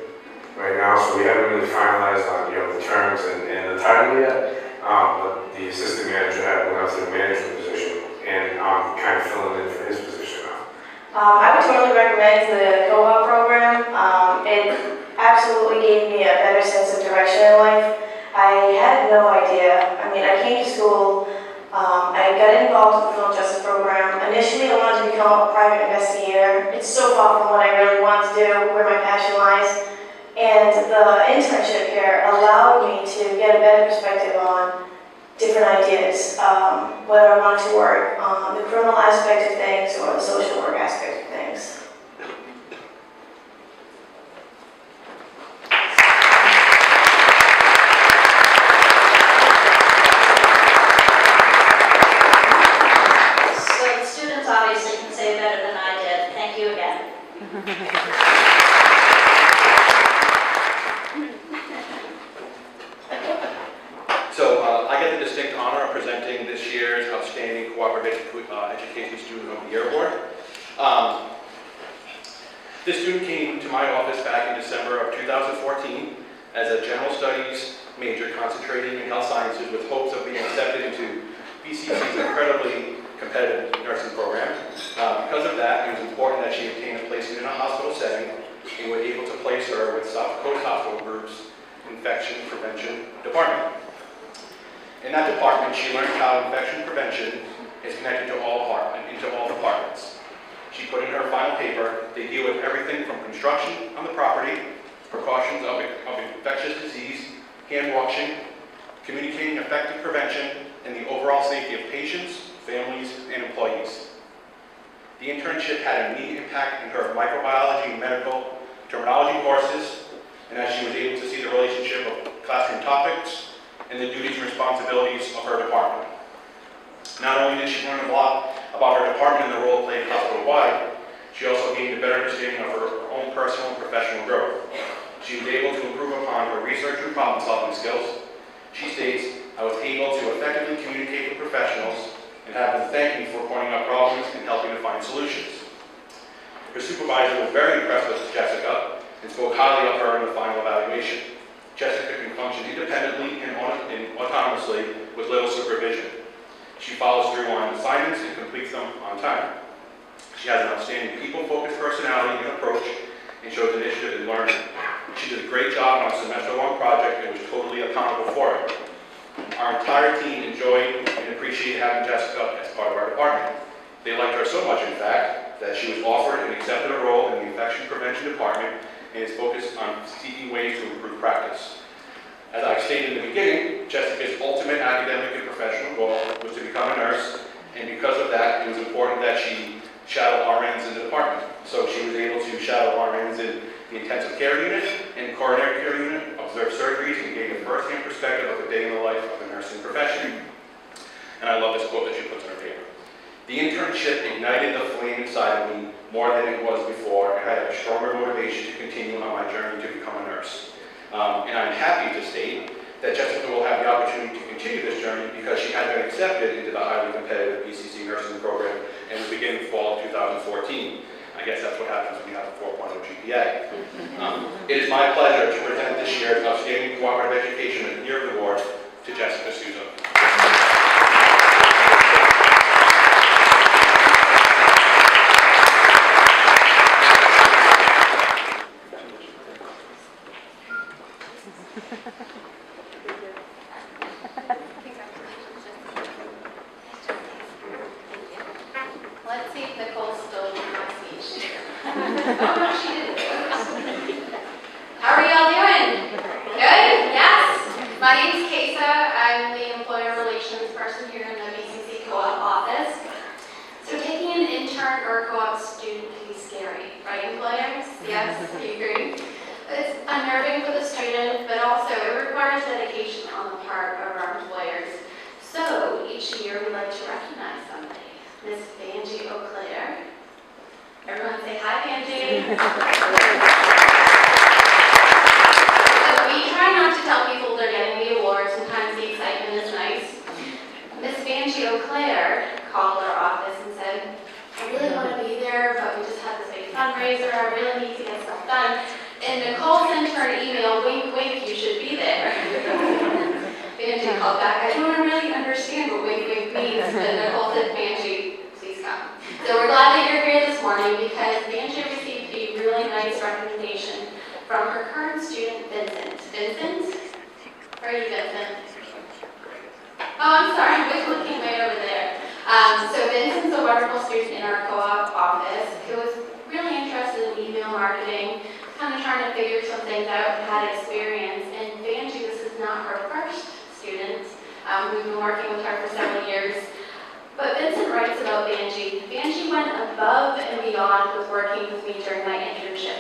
right now, so we haven't really finalized on the terms and the title yet. But the assistant manager went up to the management position, and I'm kind of filling in for his position now. I would totally recommend the co-op program. It absolutely gave me a better sense of direction in life. I had no idea. I came to school. I got involved with the criminal justice program. Initially, I wanted to become a private investigator. It's so far from what I really wanted to do, where my passion lies. And the internship here allowed me to get a better perspective on different ideas, whether I wanted to work on the criminal aspect of things or the social work aspect of things. Obviously can say better than I did. Thank you again. So I get the distinct honor of presenting this year's Outstanding Cooperative Education Student of the Year Award. This student came to my office back in December of 2014 as a general studies major concentrating in health sciences with hopes of being accepted into BCC's incredibly competitive nursing program. Because of that, it was important that she obtain a placement in a hospital setting, and we're able to place her with South Coast Hospital Group's Infection Prevention Department. In that department, she learned how infection prevention is connected to all departments. She put in her final paper, they deal with everything from construction on the property, precautions of infectious disease, hand washing, communicating effective prevention, and the overall safety of patients, families, and employees. The internship had an immediate impact in her microbiology and medical terminology courses, and as she was able to see the relationship of classroom topics and the duties and responsibilities of her department. Not only did she learn a lot about her department and the role it played hospital-wide, she also gained a better understanding of her own personal and professional growth. She was able to improve upon her research and problem-solving skills. She states, "I was able to effectively communicate with professionals and have them thank me for pointing out problems and helping to find solutions." Her supervisor was very impressed with Jessica and spoke highly of her in the final evaluation. Jessica can function independently and autonomously with little supervision. She follows through on assignments and completes them on time. She has an outstanding people-focused personality and approach and shows initiative in learning. She did a great job on a semester-long project and was totally accountable for it. Our entire team enjoyed and appreciated having Jessica as part of our department. They liked her so much, in fact, that she was offered and accepted a role in the infection prevention department and is focused on seeking ways to improve practice. As I stated in the beginning, Jessica's ultimate academic and professional goal was to become a nurse, and because of that, it was important that she shadow RNs in the department. So she was able to shadow RNs in the intensive care unit and coronary care unit, observe surgeries, and gain a first-hand perspective of the day in the life of the nursing profession. And I love this quote that she puts in her paper. "The internship ignited the flame inside of me more than it was before, and I had a stronger motivation to continue on my journey to become a nurse." And I'm happy to state that Jessica will have the opportunity to continue this journey because she has been accepted into the highly competitive BCC nursing program and will begin in fall of 2014. I guess that's what happens when you have a 4.0 GPA. It is my pleasure to present this year's Outstanding Cooperative Education Year Award to Jessica Souza. Let's see if Nicole's still in my speech. Oh, no, she didn't. How are y'all doing? Good? Yes? My name's Kesa. I'm the employer relations person here in the BCC co-op office. So taking an intern or a co-op student can be scary, right, employers? Yes, you agree? It's unnerving for the student, but also it requires dedication on the part of our employers. So each year we like to recognize somebody. Miss Vanjie O'Clair. Everyone say hi, Vanjie. So we try not to tell people they're getting the award. Sometimes the excitement is nice. Miss Vanjie O'Clair called our office and said, "I really want to be there, but we just had this big fundraiser. I really need to get stuff done." And Nicole sent her an email, "Wink, wink, you should be there." Vanjie called back, "I don't really understand what wink, wink means." And Nicole said, "Vanjie, please come." So we're glad that you're here this morning because Vanjie received a really nice recommendation from her current student, Vincent. Vincent? Where are you, Vincent? Oh, I'm sorry, I'm looking way over there. So Vincent's a wonderful student in our co-op office who was really interested in email marketing, kind of trying to figure some things out and had experience. And Vanjie, this is not her first student. We've been working with her for several years. But Vincent writes about Vanjie. Vanjie went above and beyond with working with me during my internship.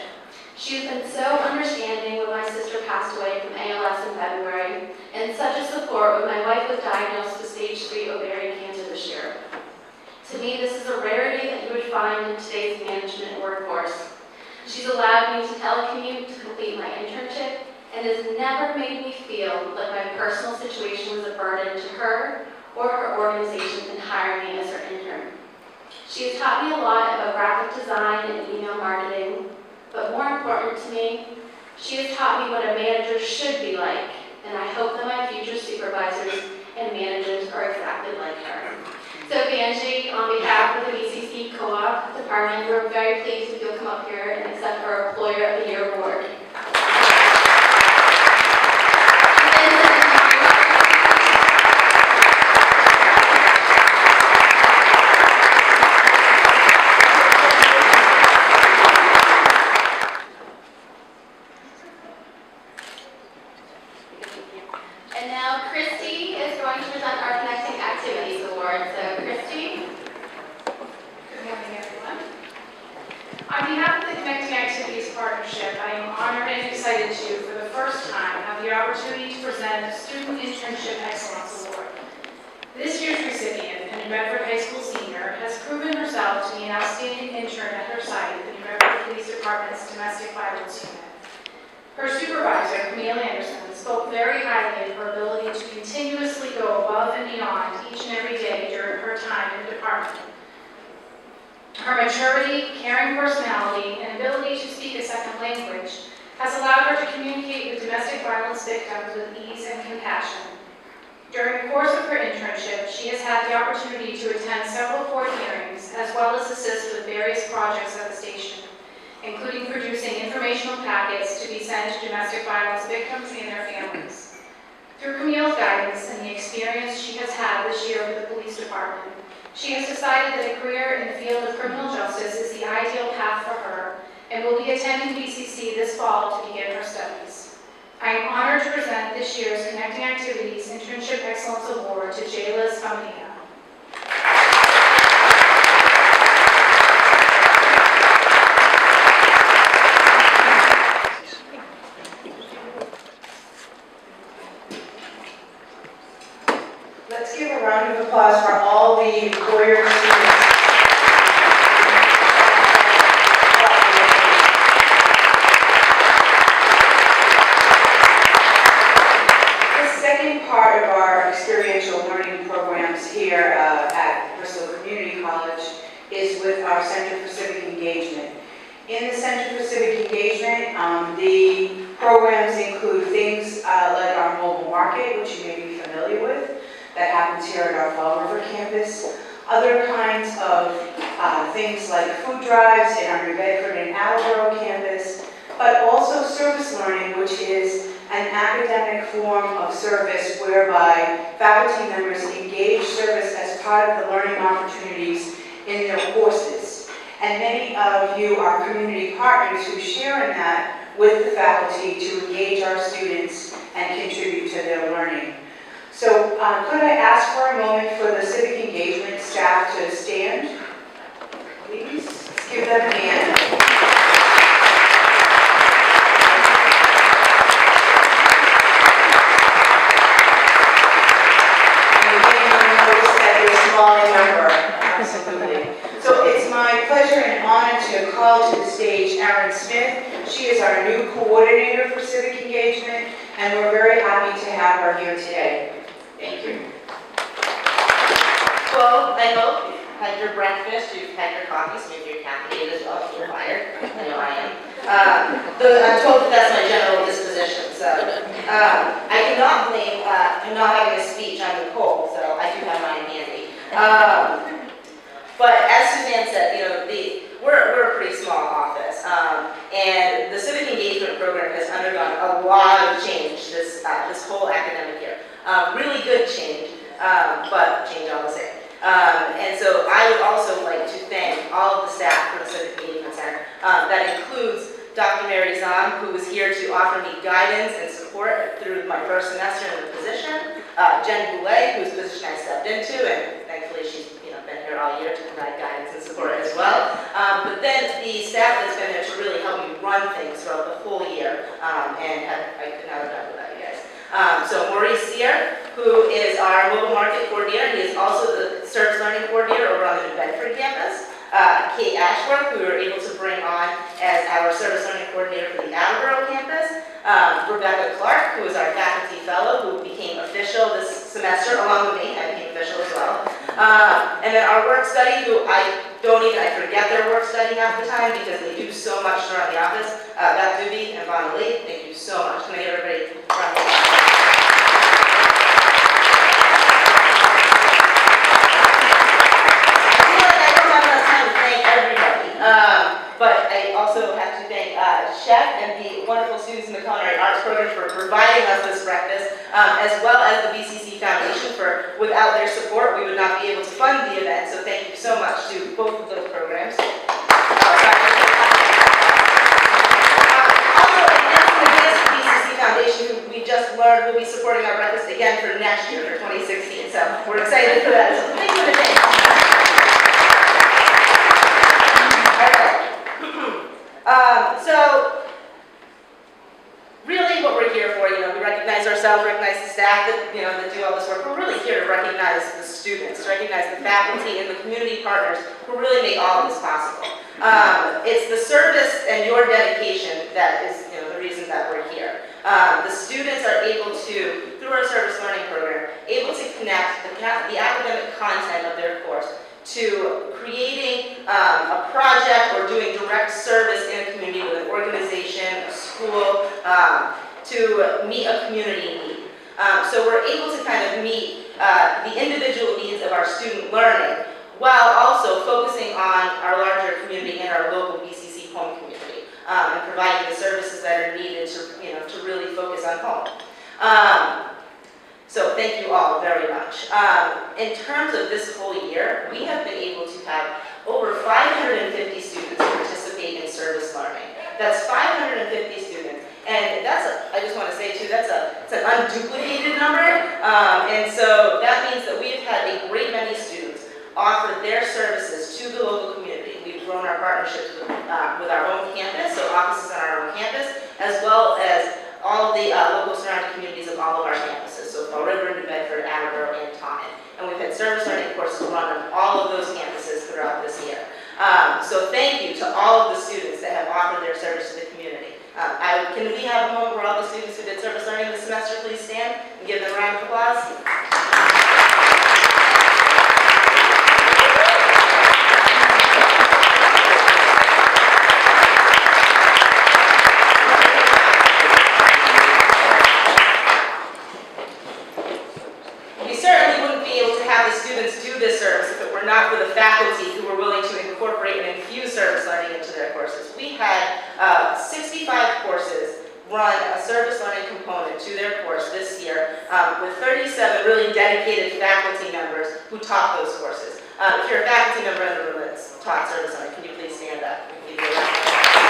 She's been so understanding when my sister passed away from ALS in February, and such a support when my wife was diagnosed with stage 3 ovarian cancer this year. To me, this is a rarity that you would find in today's management workforce. She's allowed me to telecommute to complete my internship and has never made me feel like my personal situation was a burden to her or her organization in hiring me as her intern. She has taught me a lot about graphic design and email marketing, but more important to me, she has taught me what a manager should be like, and I hope that my future supervisors and managers are exactly like her. So Banshee, on behalf of the BCC Co-op Department, we're very pleased if you'll come up here and accept our Employer of the Year award. And now Christy is going to present our Connecting Activities Award. So Christy. Good morning, everyone. On behalf of the Connecting Activities Partnership, I am honored and excited to, for the first time, have the opportunity to present the Student Internship Excellence Award. This year's recipient, a New Bedford High School senior, has proven herself to be an outstanding intern at her site, the New Bedford Police Department's Domestic Violence Unit. Her supervisor, Camille Anderson, spoke very highly of her ability to continuously go above and beyond each and every day during her time in the department. Her maturity, caring personality, and ability to speak a second language has allowed her to communicate with domestic violence victims with ease and compassion. During the course of her internship, she has had the opportunity to attend several court hearings, as well as assist with various projects at the station, including producing informational packets to be sent to domestic violence victims and their families. Through Camille's guidance and the experience she has had this year with the police department, she has decided that a career in the field of criminal justice is the ideal path for her and will be attending BCC this fall to begin her studies. I am honored to present this year's Connecting Activities Internship Excellence Award to Jayla Spamia. Let's give a round of applause for all the employer students. The second part of our experiential learning programs here at Bristol Community College is with our Center for Civic Engagement. In the Center for Civic Engagement, the programs include things like our mobile market, which you may be familiar with, that happens here at our Fall River campus. Other kinds of things like food drives in our New Bedford and Attleboro campus, but also service learning, which is an academic form of service whereby faculty members engage service as part of the learning opportunities in their courses. And many of you are community partners who share in that with the faculty to engage our students and contribute to their learning. So could I ask for a moment for the civic engagement staff to stand, please? Let's give them a hand. And again, you notice that you're small in number, absolutely. So it's my pleasure and honor to call to the stage Erin Smith. She is our new coordinator for civic engagement, and we're very happy to have her here today. Thank you. Well, I hope you've had your breakfast, you've had your coffee, so maybe you're caffeinated as well, if you're fired. I know I am. I'm told that that's my general disposition, so I cannot blame not having a speech on the cold, so I do have mine handy. But as Suzanne said, you know, we're a pretty small office, and the civic engagement program has undergone a lot of change this whole academic year. Really good change, but change all the same. And so I would also like to thank all of the staff for the Civic Engagement Center. That includes Dr. Mary Zahn, who was here to offer me guidance and support through my first semester in the position. Jen Goulet, whose position I stepped into, and thankfully she's been here all year to provide guidance and support as well. But then the staff that's been there to really help me run things throughout the full year, and I could not have done without you guys. So Maurice Sear, who is our mobile market coordinator, he is also the service learning coordinator over on the New Bedford campus. Kate Ashworth, who we were able to bring on as our service learning coordinator for the Attleboro campus. Rebecca Clark, who is our faculty fellow, who became official this semester, along with me. I became official as well. And then our work study, who I I forget their work studying half the time because they do so much around the office. Beth Doobie and Bonnie Lee, thank you so much. Can I get everybody a round of applause? But I also have to thank Chef and the wonderful students in the Culinary Arts program for providing us this breakfast, as well as the BCC Foundation for, without their support, we would not be able to fund the event, so thank you so much to both of those programs. Also, in advance to BCC Foundation, who we just learned will be supporting our breakfast again for next year, for 2016, so we're excited for that, so thank you in advance. So, really what we're here for, we recognize ourselves, recognize the staff that, that do all this work. We're really here to recognize the students, recognize the faculty and the community partners who really make all of this possible. It's the service and your dedication that is, the reason that we're here. The students are able to, through our service learning program, able to connect the academic content of their course to creating a project or doing direct service in a community with an organization, a school, to meet a community need. So we're able to kind of meet the individual needs of our student learning while also focusing on our larger community and our local BCC home community and providing the services that are needed to really focus on home. So thank you all very much. In terms of this whole year, we have been able to have over 550 students participate in service learning. That's 550 students. And I just want to say too, it's an unduplicated number. And so that means that we've had a great many students offer their services to the local community. We've grown our partnerships with our own campus, so offices on our own campus, as well as all of the local surrounding communities of all of our campuses, so Fall River, New Bedford, Attleboro, and Taunton. And we've had service learning courses run on all of those campuses throughout this year. So thank you to all of the students that have offered their service to the community. Can we have a moment where all the students who did service learning this semester please stand and give them a round of applause? Not for the faculty who were willing to incorporate and infuse service learning into their courses. We had 65 courses run a service learning component to their course this year with 37 really dedicated faculty members who taught those courses. If you're a faculty member in the room that's taught service learning, can you please stand up? We can give you a round of applause.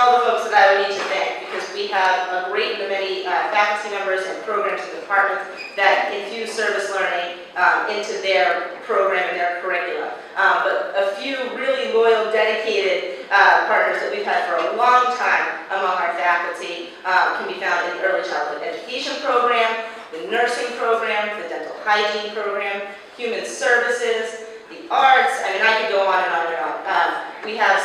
All the folks that I would need to thank, because we have a great many faculty members and programs and departments that infuse service learning into their program and their curriculum. But a few really loyal, dedicated partners that we've had for a long time among our faculty can be found in the early childhood education program, the nursing program, the dental hygiene program, human services, the arts. I mean, I could go on and on and on. We have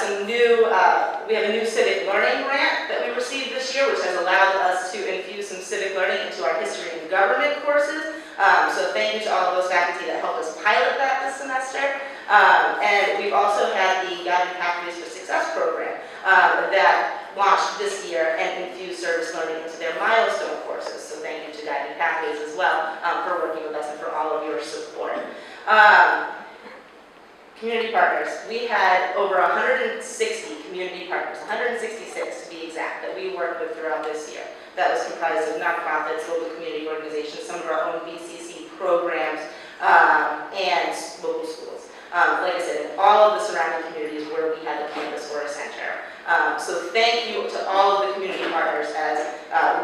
we have a new civic learning grant that we received this year, which has allowed us to infuse some civic learning into our history and government courses. So thank you to all of those faculty that helped us pilot that this semester. And we've also had the Guided Pathways for Success program that launched this year and infused service learning into their milestone courses. So thank you to Guided Pathways as well for working with us and for all of your support. Community partners. We had over 160 community partners, 166 to be exact, that we worked with throughout this year. That was comprised of nonprofits, local community organizations, some of our own BCC programs, and local schools. Like I said, in all of the surrounding communities where we had a campus or a center. So thank you to all of the community partners, as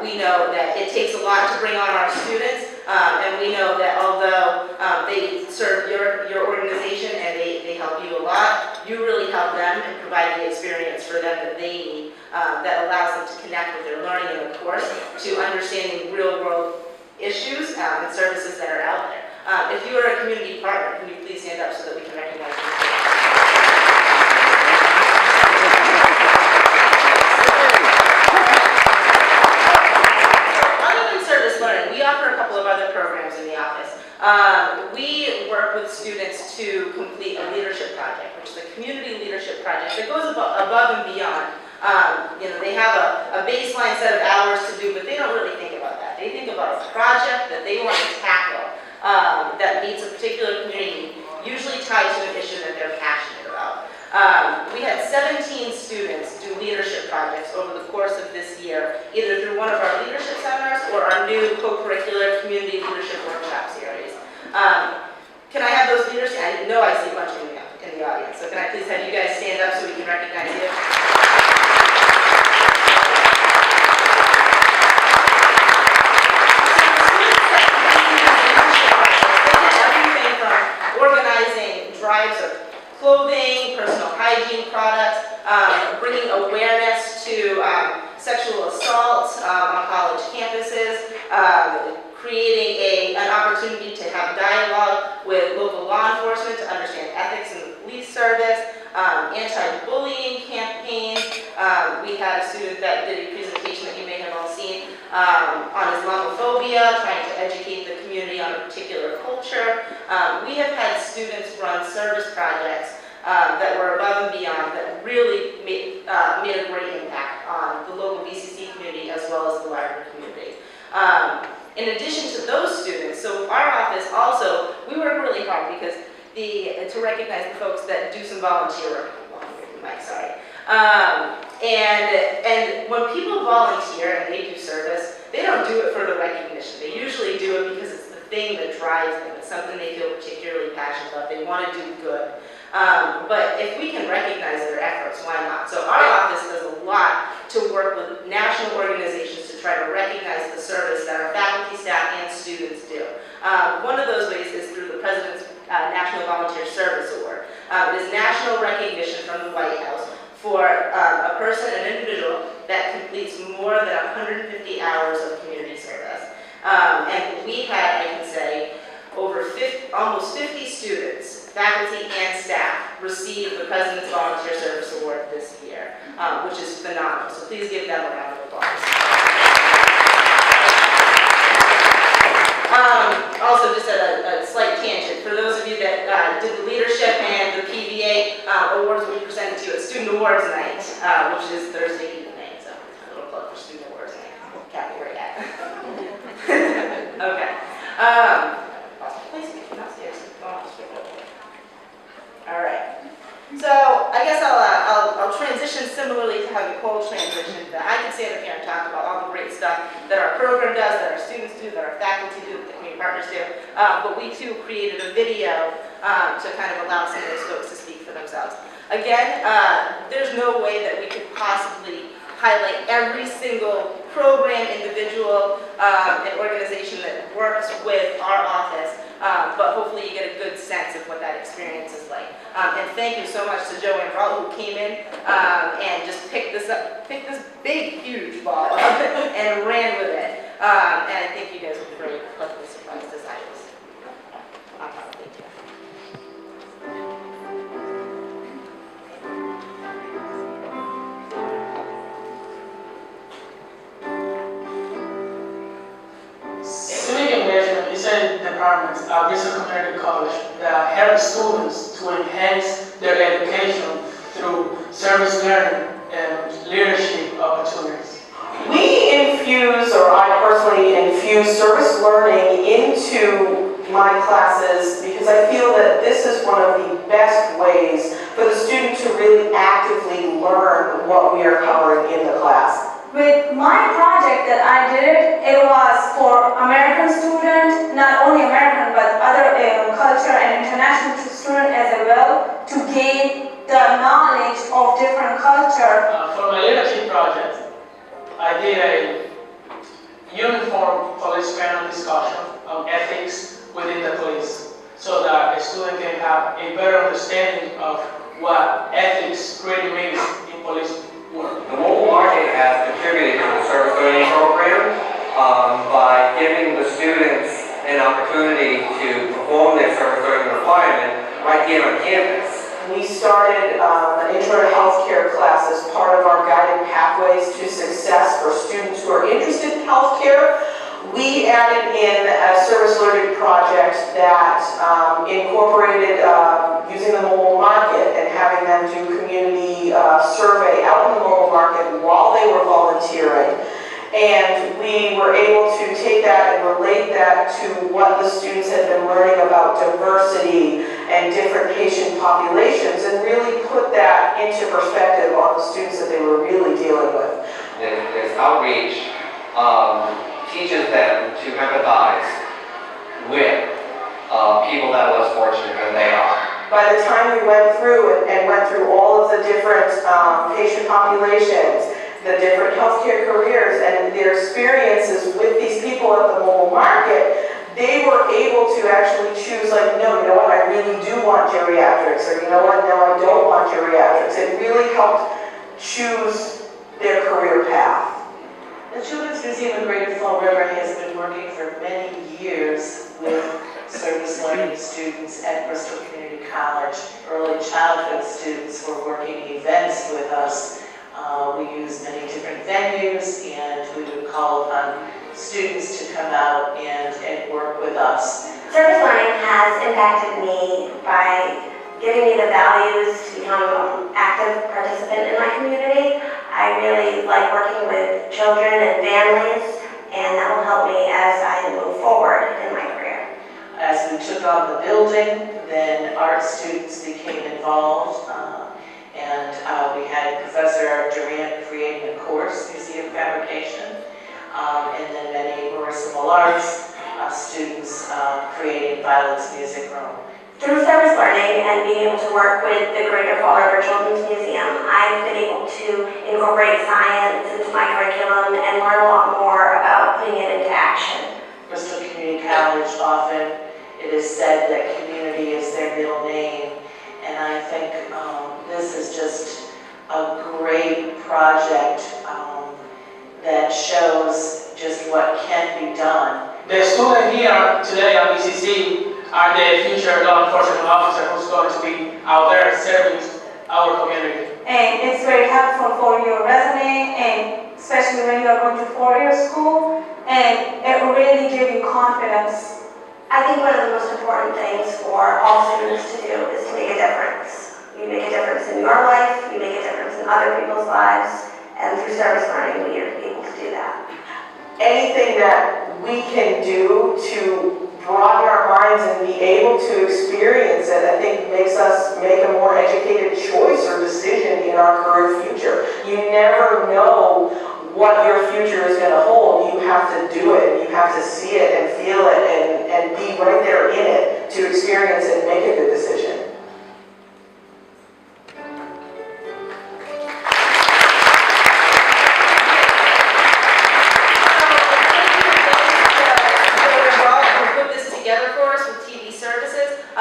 we know that it takes a lot to bring on our students, and we know that although they serve your organization and they help you a lot, you really help them and provide the experience for them that they need that allows them to connect with their learning in the course to understanding real world issues and services that are out there. If you are a community partner, can you please stand up so that we can recognize you? We work with students to complete a leadership project, which is a community leadership project that goes above and beyond. They have a baseline set of hours to do, but they don't really think about that. They think about a project that they want to tackle that meets a particular community, usually tied to an issue that they're passionate about. We had 17 students do leadership projects over the course of this year, either through one of our leadership seminars or our new co-curricular community leadership workshop series. Can I have those leaders? I know I see a bunch in the audience, so can I please have you guys stand up so we can recognize you? Organizing drives of clothing, personal hygiene products, bringing awareness to sexual assault on college campuses, creating an opportunity to have dialogue with local law enforcement to understand ethics in the police service, anti-bullying campaigns. We had a student that did a presentation that you may have all seen on Islamophobia, trying to educate the community on a particular culture. We have had students run service projects that were above and beyond that really made a great impact on the local BCC community as well as the larger community. In addition to those students, so our office also, we work really hard because to recognize the folks that do some volunteer work. Mike, sorry. And when people volunteer and they do service, they don't do it for the recognition. They usually do it because it's the thing that drives them. It's something they feel particularly passionate about. They want to do good. But if we can recognize their efforts, why not? So our office does a lot to work with national organizations to try to recognize the service that our faculty, staff, and students do. One of those ways is through the President's National Volunteer Service Award. It is national recognition from the White House for a person, an individual, that completes more than 150 hours of community service. And we had, I can say, almost 50 students, faculty and staff, receive the President's Volunteer Service Award this year, which is phenomenal. So please give them a round of applause. Also, just a slight tangent, for those of you that did the leadership and the PVA awards will be presented to you at Student Awards Night, which is Thursday evening. So a little plug for Student Awards Night. Kathy, where you at? Okay. All right. So I guess I'll transition similarly to how Nicole transitioned. I can stand up here and talk about all the great stuff that our program does, that our students do, that our faculty do, that the community partners do. But we too created a video to kind of allow some of those folks to speak for themselves. Again, there's no way that we could possibly highlight every single program, individual, and organization that works with our office. But hopefully you get a good sense of what that experience is like. And thank you so much to Joanne Raul, who came in and just picked this big, huge ball up and ran with it. And I think you guys will be very pleasantly surprised as I was. I'm probably too. Civic engagement is a department at Bristol Community College that helps students to enhance their education through service learning and leadership opportunities. We infuse, or I personally infuse, service learning into my classes because I feel that this is one of the best ways for the student to really actively learn what we are covering in the class. With my project that I did, it was for American students, not only American but other culture and international students as well, to gain the knowledge of different culture. For my leadership project, I did a uniform police panel discussion on ethics within the police, so that a student can have a better understanding of what ethics really means in police work. The mobile market has contributed to the service learning program by giving the students an opportunity to perform their service learning requirement right here on campus. We started an intro to healthcare class as part of our guided pathways to success for students who are interested in healthcare. We added in a service learning project that incorporated using the mobile market and having them do community survey out in the mobile market while they were volunteering. And we were able to take that and relate that to what the students had been learning about diversity and different patient populations and really put that into perspective on the students that they were really dealing with. This outreach teaches them to empathize with people that are less fortunate than they are. By the time we went through and went through all of the different patient populations, the different healthcare careers and their experiences with these people at the mobile market, they were able to actually choose, like, no, you know what, I really do want geriatrics, or you know what, no, I don't want geriatrics. It really helped choose their career path. The Children's Museum of Greater Fall River has been working for many years with service learning students at Bristol Community College. Early childhood students were working events with us. We use many different venues, and we would call upon students to come out and work with us. Service learning has impacted me by giving me the values to become an active participant in my community. I really like working with children and families, and that will help me as I move forward in my career. As we took on the building, then art students became involved. We had Professor Durant creating a course, Museum Fabrication, and then many martial arts students creating Violet's Music Room. Through service learning and being able to work with the Greater Fall River Children's Museum, I've been able to incorporate science into my curriculum and learn a lot more about putting it into action. Bristol Community College, often it is said that community is their middle name, and I think this is just a great project that shows just what can be done. The student here today at BCC are the future law enforcement officer who's going to be out there serving our community. And it's very helpful for your resume, and especially when you are going to four-year school, and it will really give you confidence. I think one of the most important things for all students to do is to make a difference. You make a difference in your life, you make a difference in other people's lives, and through service learning, we are able to do that. Anything that we can do to broaden our minds and be able to experience it, I think makes us make a more educated choice or decision in our career future. You never know what your future is going to hold. You have to do it. You have to see it and feel it and be right there in it to experience it and make a good decision.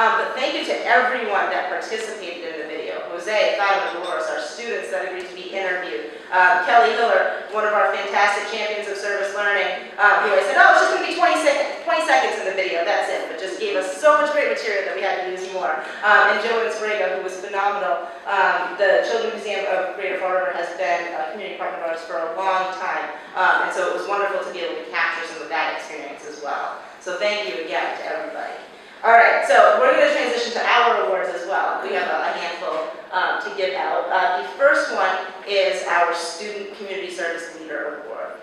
But thank you to everyone that participated in the video. Jose, Fatima, Dolores, our students that agreed to be interviewed. Kelly Hiller, one of our fantastic champions of service learning, who I said, oh, it's just going to be 20 seconds in the video, that's it. But just gave us so much great material that we had to use more. And Joe Sprague, who was phenomenal. The Children's Museum of Greater Fall River has been a community partner of ours for a long time. And so it was wonderful to be able to capture some of that experience as well. So thank you again to everybody. All right, so we're going to transition to our awards as well. We have a handful to give out. The first one is our Student Community Service Leader Award.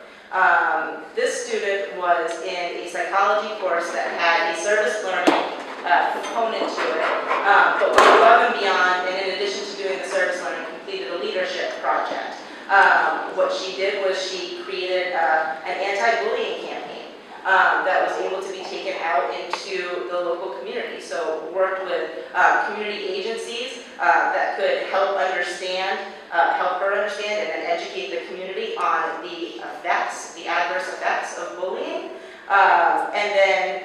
This student was in a psychology course that had a service learning component to it, but went above and beyond, and in addition to doing the service learning, completed a leadership project. What she did was she created an anti-bullying campaign that was able to be taken out into the local community. So worked with community agencies that could help her understand and educate the community on the effects, the adverse effects of bullying, and then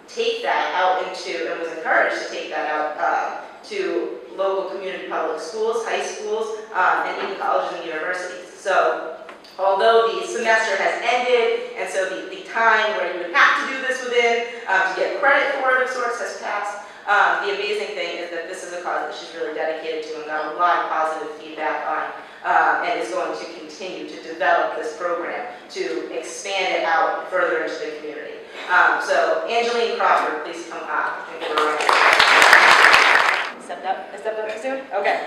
take that out into, and was encouraged to take that out to local community public schools, high schools, and even colleges and universities. So although the semester has ended, and so the time where you would have to do this within to get credit for it of sorts has passed, the amazing thing is that this is a cause that she's really dedicated to and got a lot of positive feedback on, and is going to continue continue to develop this program, to expand it out further into the community. So Angeline Crawford, please come up. Stepped up soon? Okay.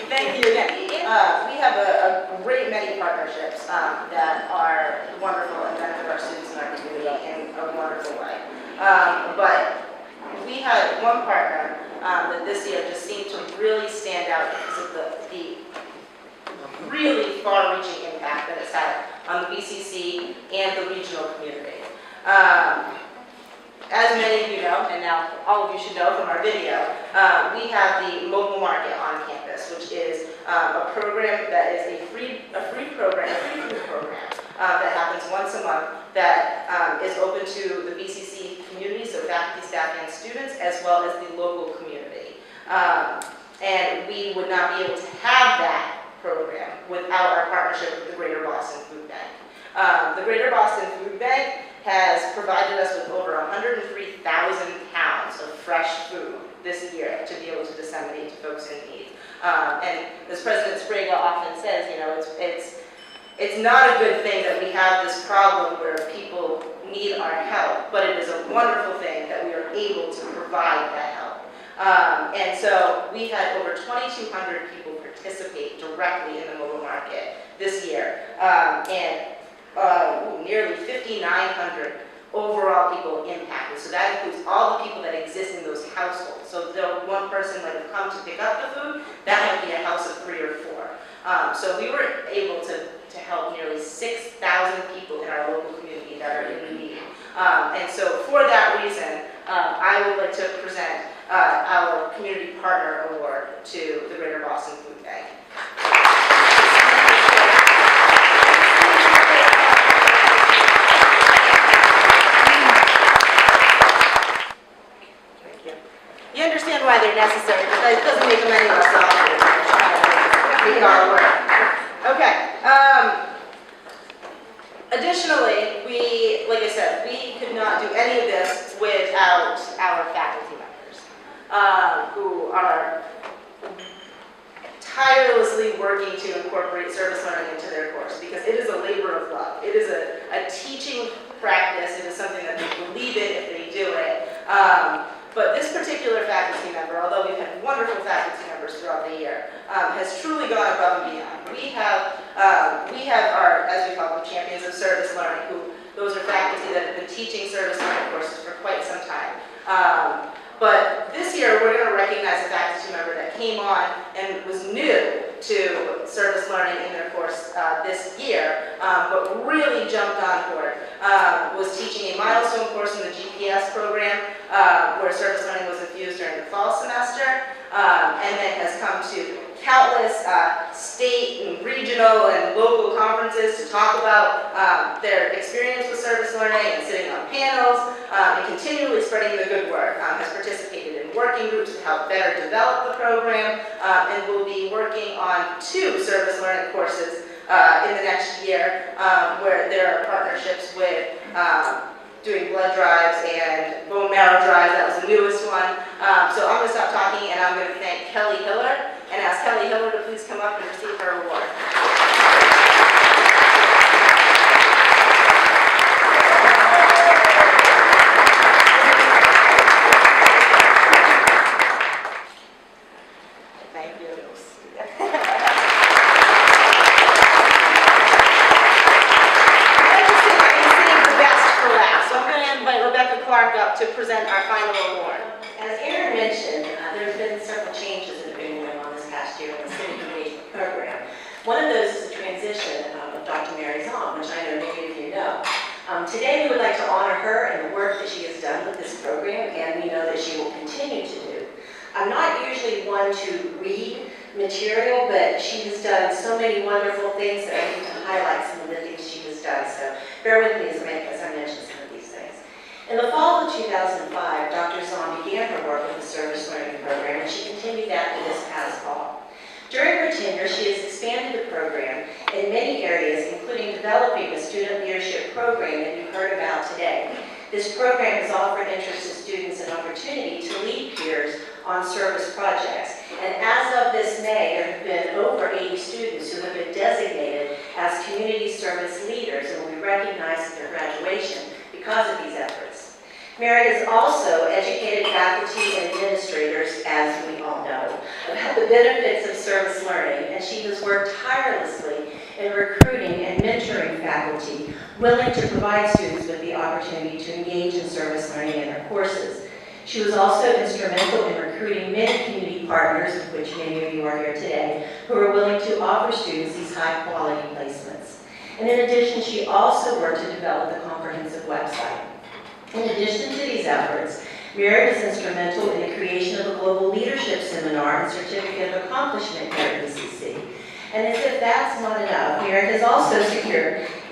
Thank you again. We have a great many partnerships that are wonderful and benefit our students in our community in a wonderful way. But we had one partner that this year just seemed to really stand out because of the really far-reaching impact that it's had on the BCC and the regional community. As many of you know, and now all of you should know from our video, we have the mobile market on campus, which is a program that is a free food program that happens once a month that is open to the BCC community, so faculty, staff, and students, as well as the local community. And we would not be able to have that program without our partnership with the Greater Boston Food Bank. The Greater Boston Food Bank has provided us with over 103,000 pounds of fresh food this year to be able to disseminate to folks in need. And as President Sprague often says, you know, it's not a good thing that we have this problem where people need our help, but it is a wonderful thing that we are able to provide that help. And so we had over 2,200 people participate directly in the mobile market this year, and nearly 5,900 overall people impacted. So that includes all the people that exist in those households. So though one person might have come to pick up the food, that might be a house of 3 or 4. So we were able to help nearly 6,000 people in our local community that are in need. And so for that reason, I would like to present our Community Partner Award to the Greater Boston Food Bank. You understand why they're necessary, but that doesn't make them any less awesome. Make it all work. Okay. Additionally, like I said, we could not do any of this without our faculty members, who are tirelessly working to incorporate service learning into their course, because it is a labor of love. It is a teaching practice. It is something that they believe in if they do it. But this particular faculty member, although we've had wonderful faculty members throughout the year, has truly gone above and beyond. We have our, as we call them, champions of service learning, those are faculty that have been teaching service learning courses for quite some time. But this year, we're going to recognize a faculty member that came on and was new to service learning in their course this year, but really jumped on board. Was teaching a milestone course in the GPS program, where service learning was infused during the fall semester, and then has come to countless state and regional and local conferences to talk about their experience with service learning and sitting on panels, and continually spreading the good word. Has participated in working groups to help better develop the program, and will be working on 2 service learning courses in the next year, where there are partnerships with doing blood drives and bone marrow drives. That was the newest one. So I'm going to stop talking, and I'm going to thank Kelly Hiller and ask Kelly Hiller to please come up and receive her award. Thank you. Up to present our final award. As Erin mentioned, there's been several changes that have been going on this past year in the civic engagement program. One of those is the transition of Dr. Mary Zahn, which I know many of you know. Today we would like to honor her and the work that she has done with this program, and we know that she will continue to do. I'm not usually one to read material, but she has done so many wonderful things that I need to highlight some of the things she has done. So bear with me as I mention some of these things. In the fall of 2005, Dr. Zahn began her work with the Service Learning Program, and she continued that to this past fall. During her tenure, she has expanded the program in many areas, including developing the student leadership program that you heard about today. This program has offered interested students an opportunity to lead peers on service projects. And as of this May, there have been over 80 students who have been designated recognized at their graduation because of these efforts. Mary has also educated faculty and administrators, as we all know, about the benefits of service learning, and she has worked tirelessly in recruiting and mentoring faculty willing to provide students with the opportunity to engage in service learning in their courses. She was also instrumental in recruiting many community partners, of which many of you are here today, who are willing to offer students these high-quality placements. And in addition, she also worked to develop the comprehensive website. In addition to these efforts, Mary was instrumental in the creation of a global leadership seminar and certificate of accomplishment here at BCC. And as if that's not enough, Mary has also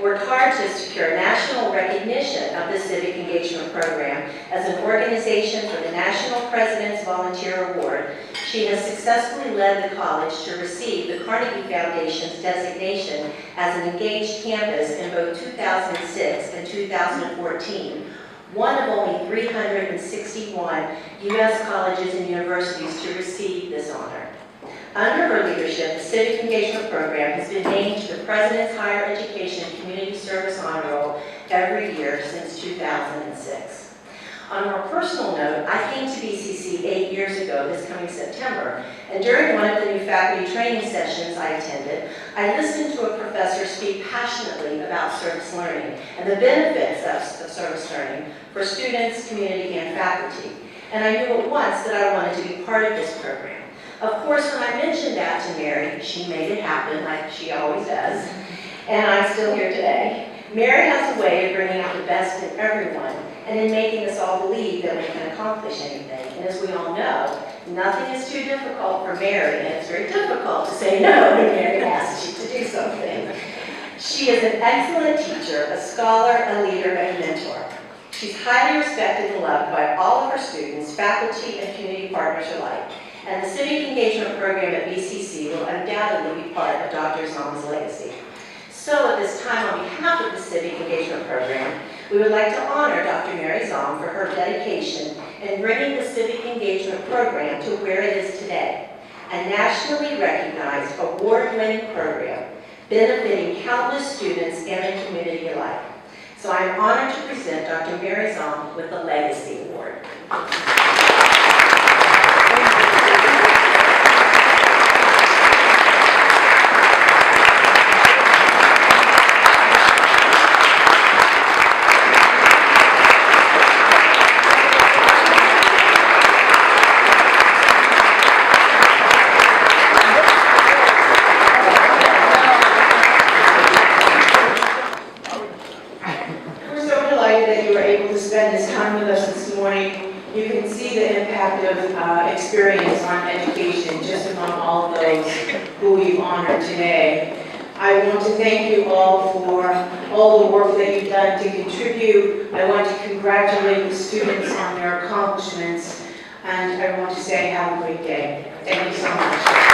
worked hard to secure national recognition of the Civic Engagement Program as an organization for the National President's Volunteer Award. She has successfully led the college to receive the Carnegie Foundation's designation as an engaged campus in both 2006 and 2014, one of only 361 U.S. colleges and universities to receive this honor. Under her leadership, the Civic Engagement Program has been named to the President's Higher Education Community Service Honor Roll every year since 2006. On a more personal note, I came to BCC 8 years ago this coming September, and during one of the new faculty training sessions I attended, I listened to a professor speak passionately about service learning and the benefits of service learning for students, community, and faculty. And I knew at once that I wanted to be part of this program. Of course, when I mentioned that to Mary, she made it happen like she always does, and I'm still here today. Mary has a way of bringing out the best in everyone and in making us all believe that we can accomplish anything. And as we all know, nothing is too difficult for Mary, and it's very difficult to say no when Mary asks you to do something. She is an excellent teacher, a scholar, a leader, and a mentor. She's highly respected and loved by all of her students, faculty, and community partners alike. And the Civic Engagement Program at BCC will undoubtedly be part of Dr. Zong's legacy. So at this time, on behalf of the Civic Engagement Program, we would like to honor Dr. Mary Zong for her dedication in bringing the Civic Engagement Program to where it is today, a nationally recognized, award-winning program benefiting countless students and the community alike. So I'm honored to present Dr. Mary Zong with the Legacy Award. Spend this time with us this morning. You can see the impact of experience on education just among all of those who we've honored today. I want to thank you all for all the work that you've done to contribute. I want to congratulate the students on their accomplishments, and I want to say have a great day. Thank you so much.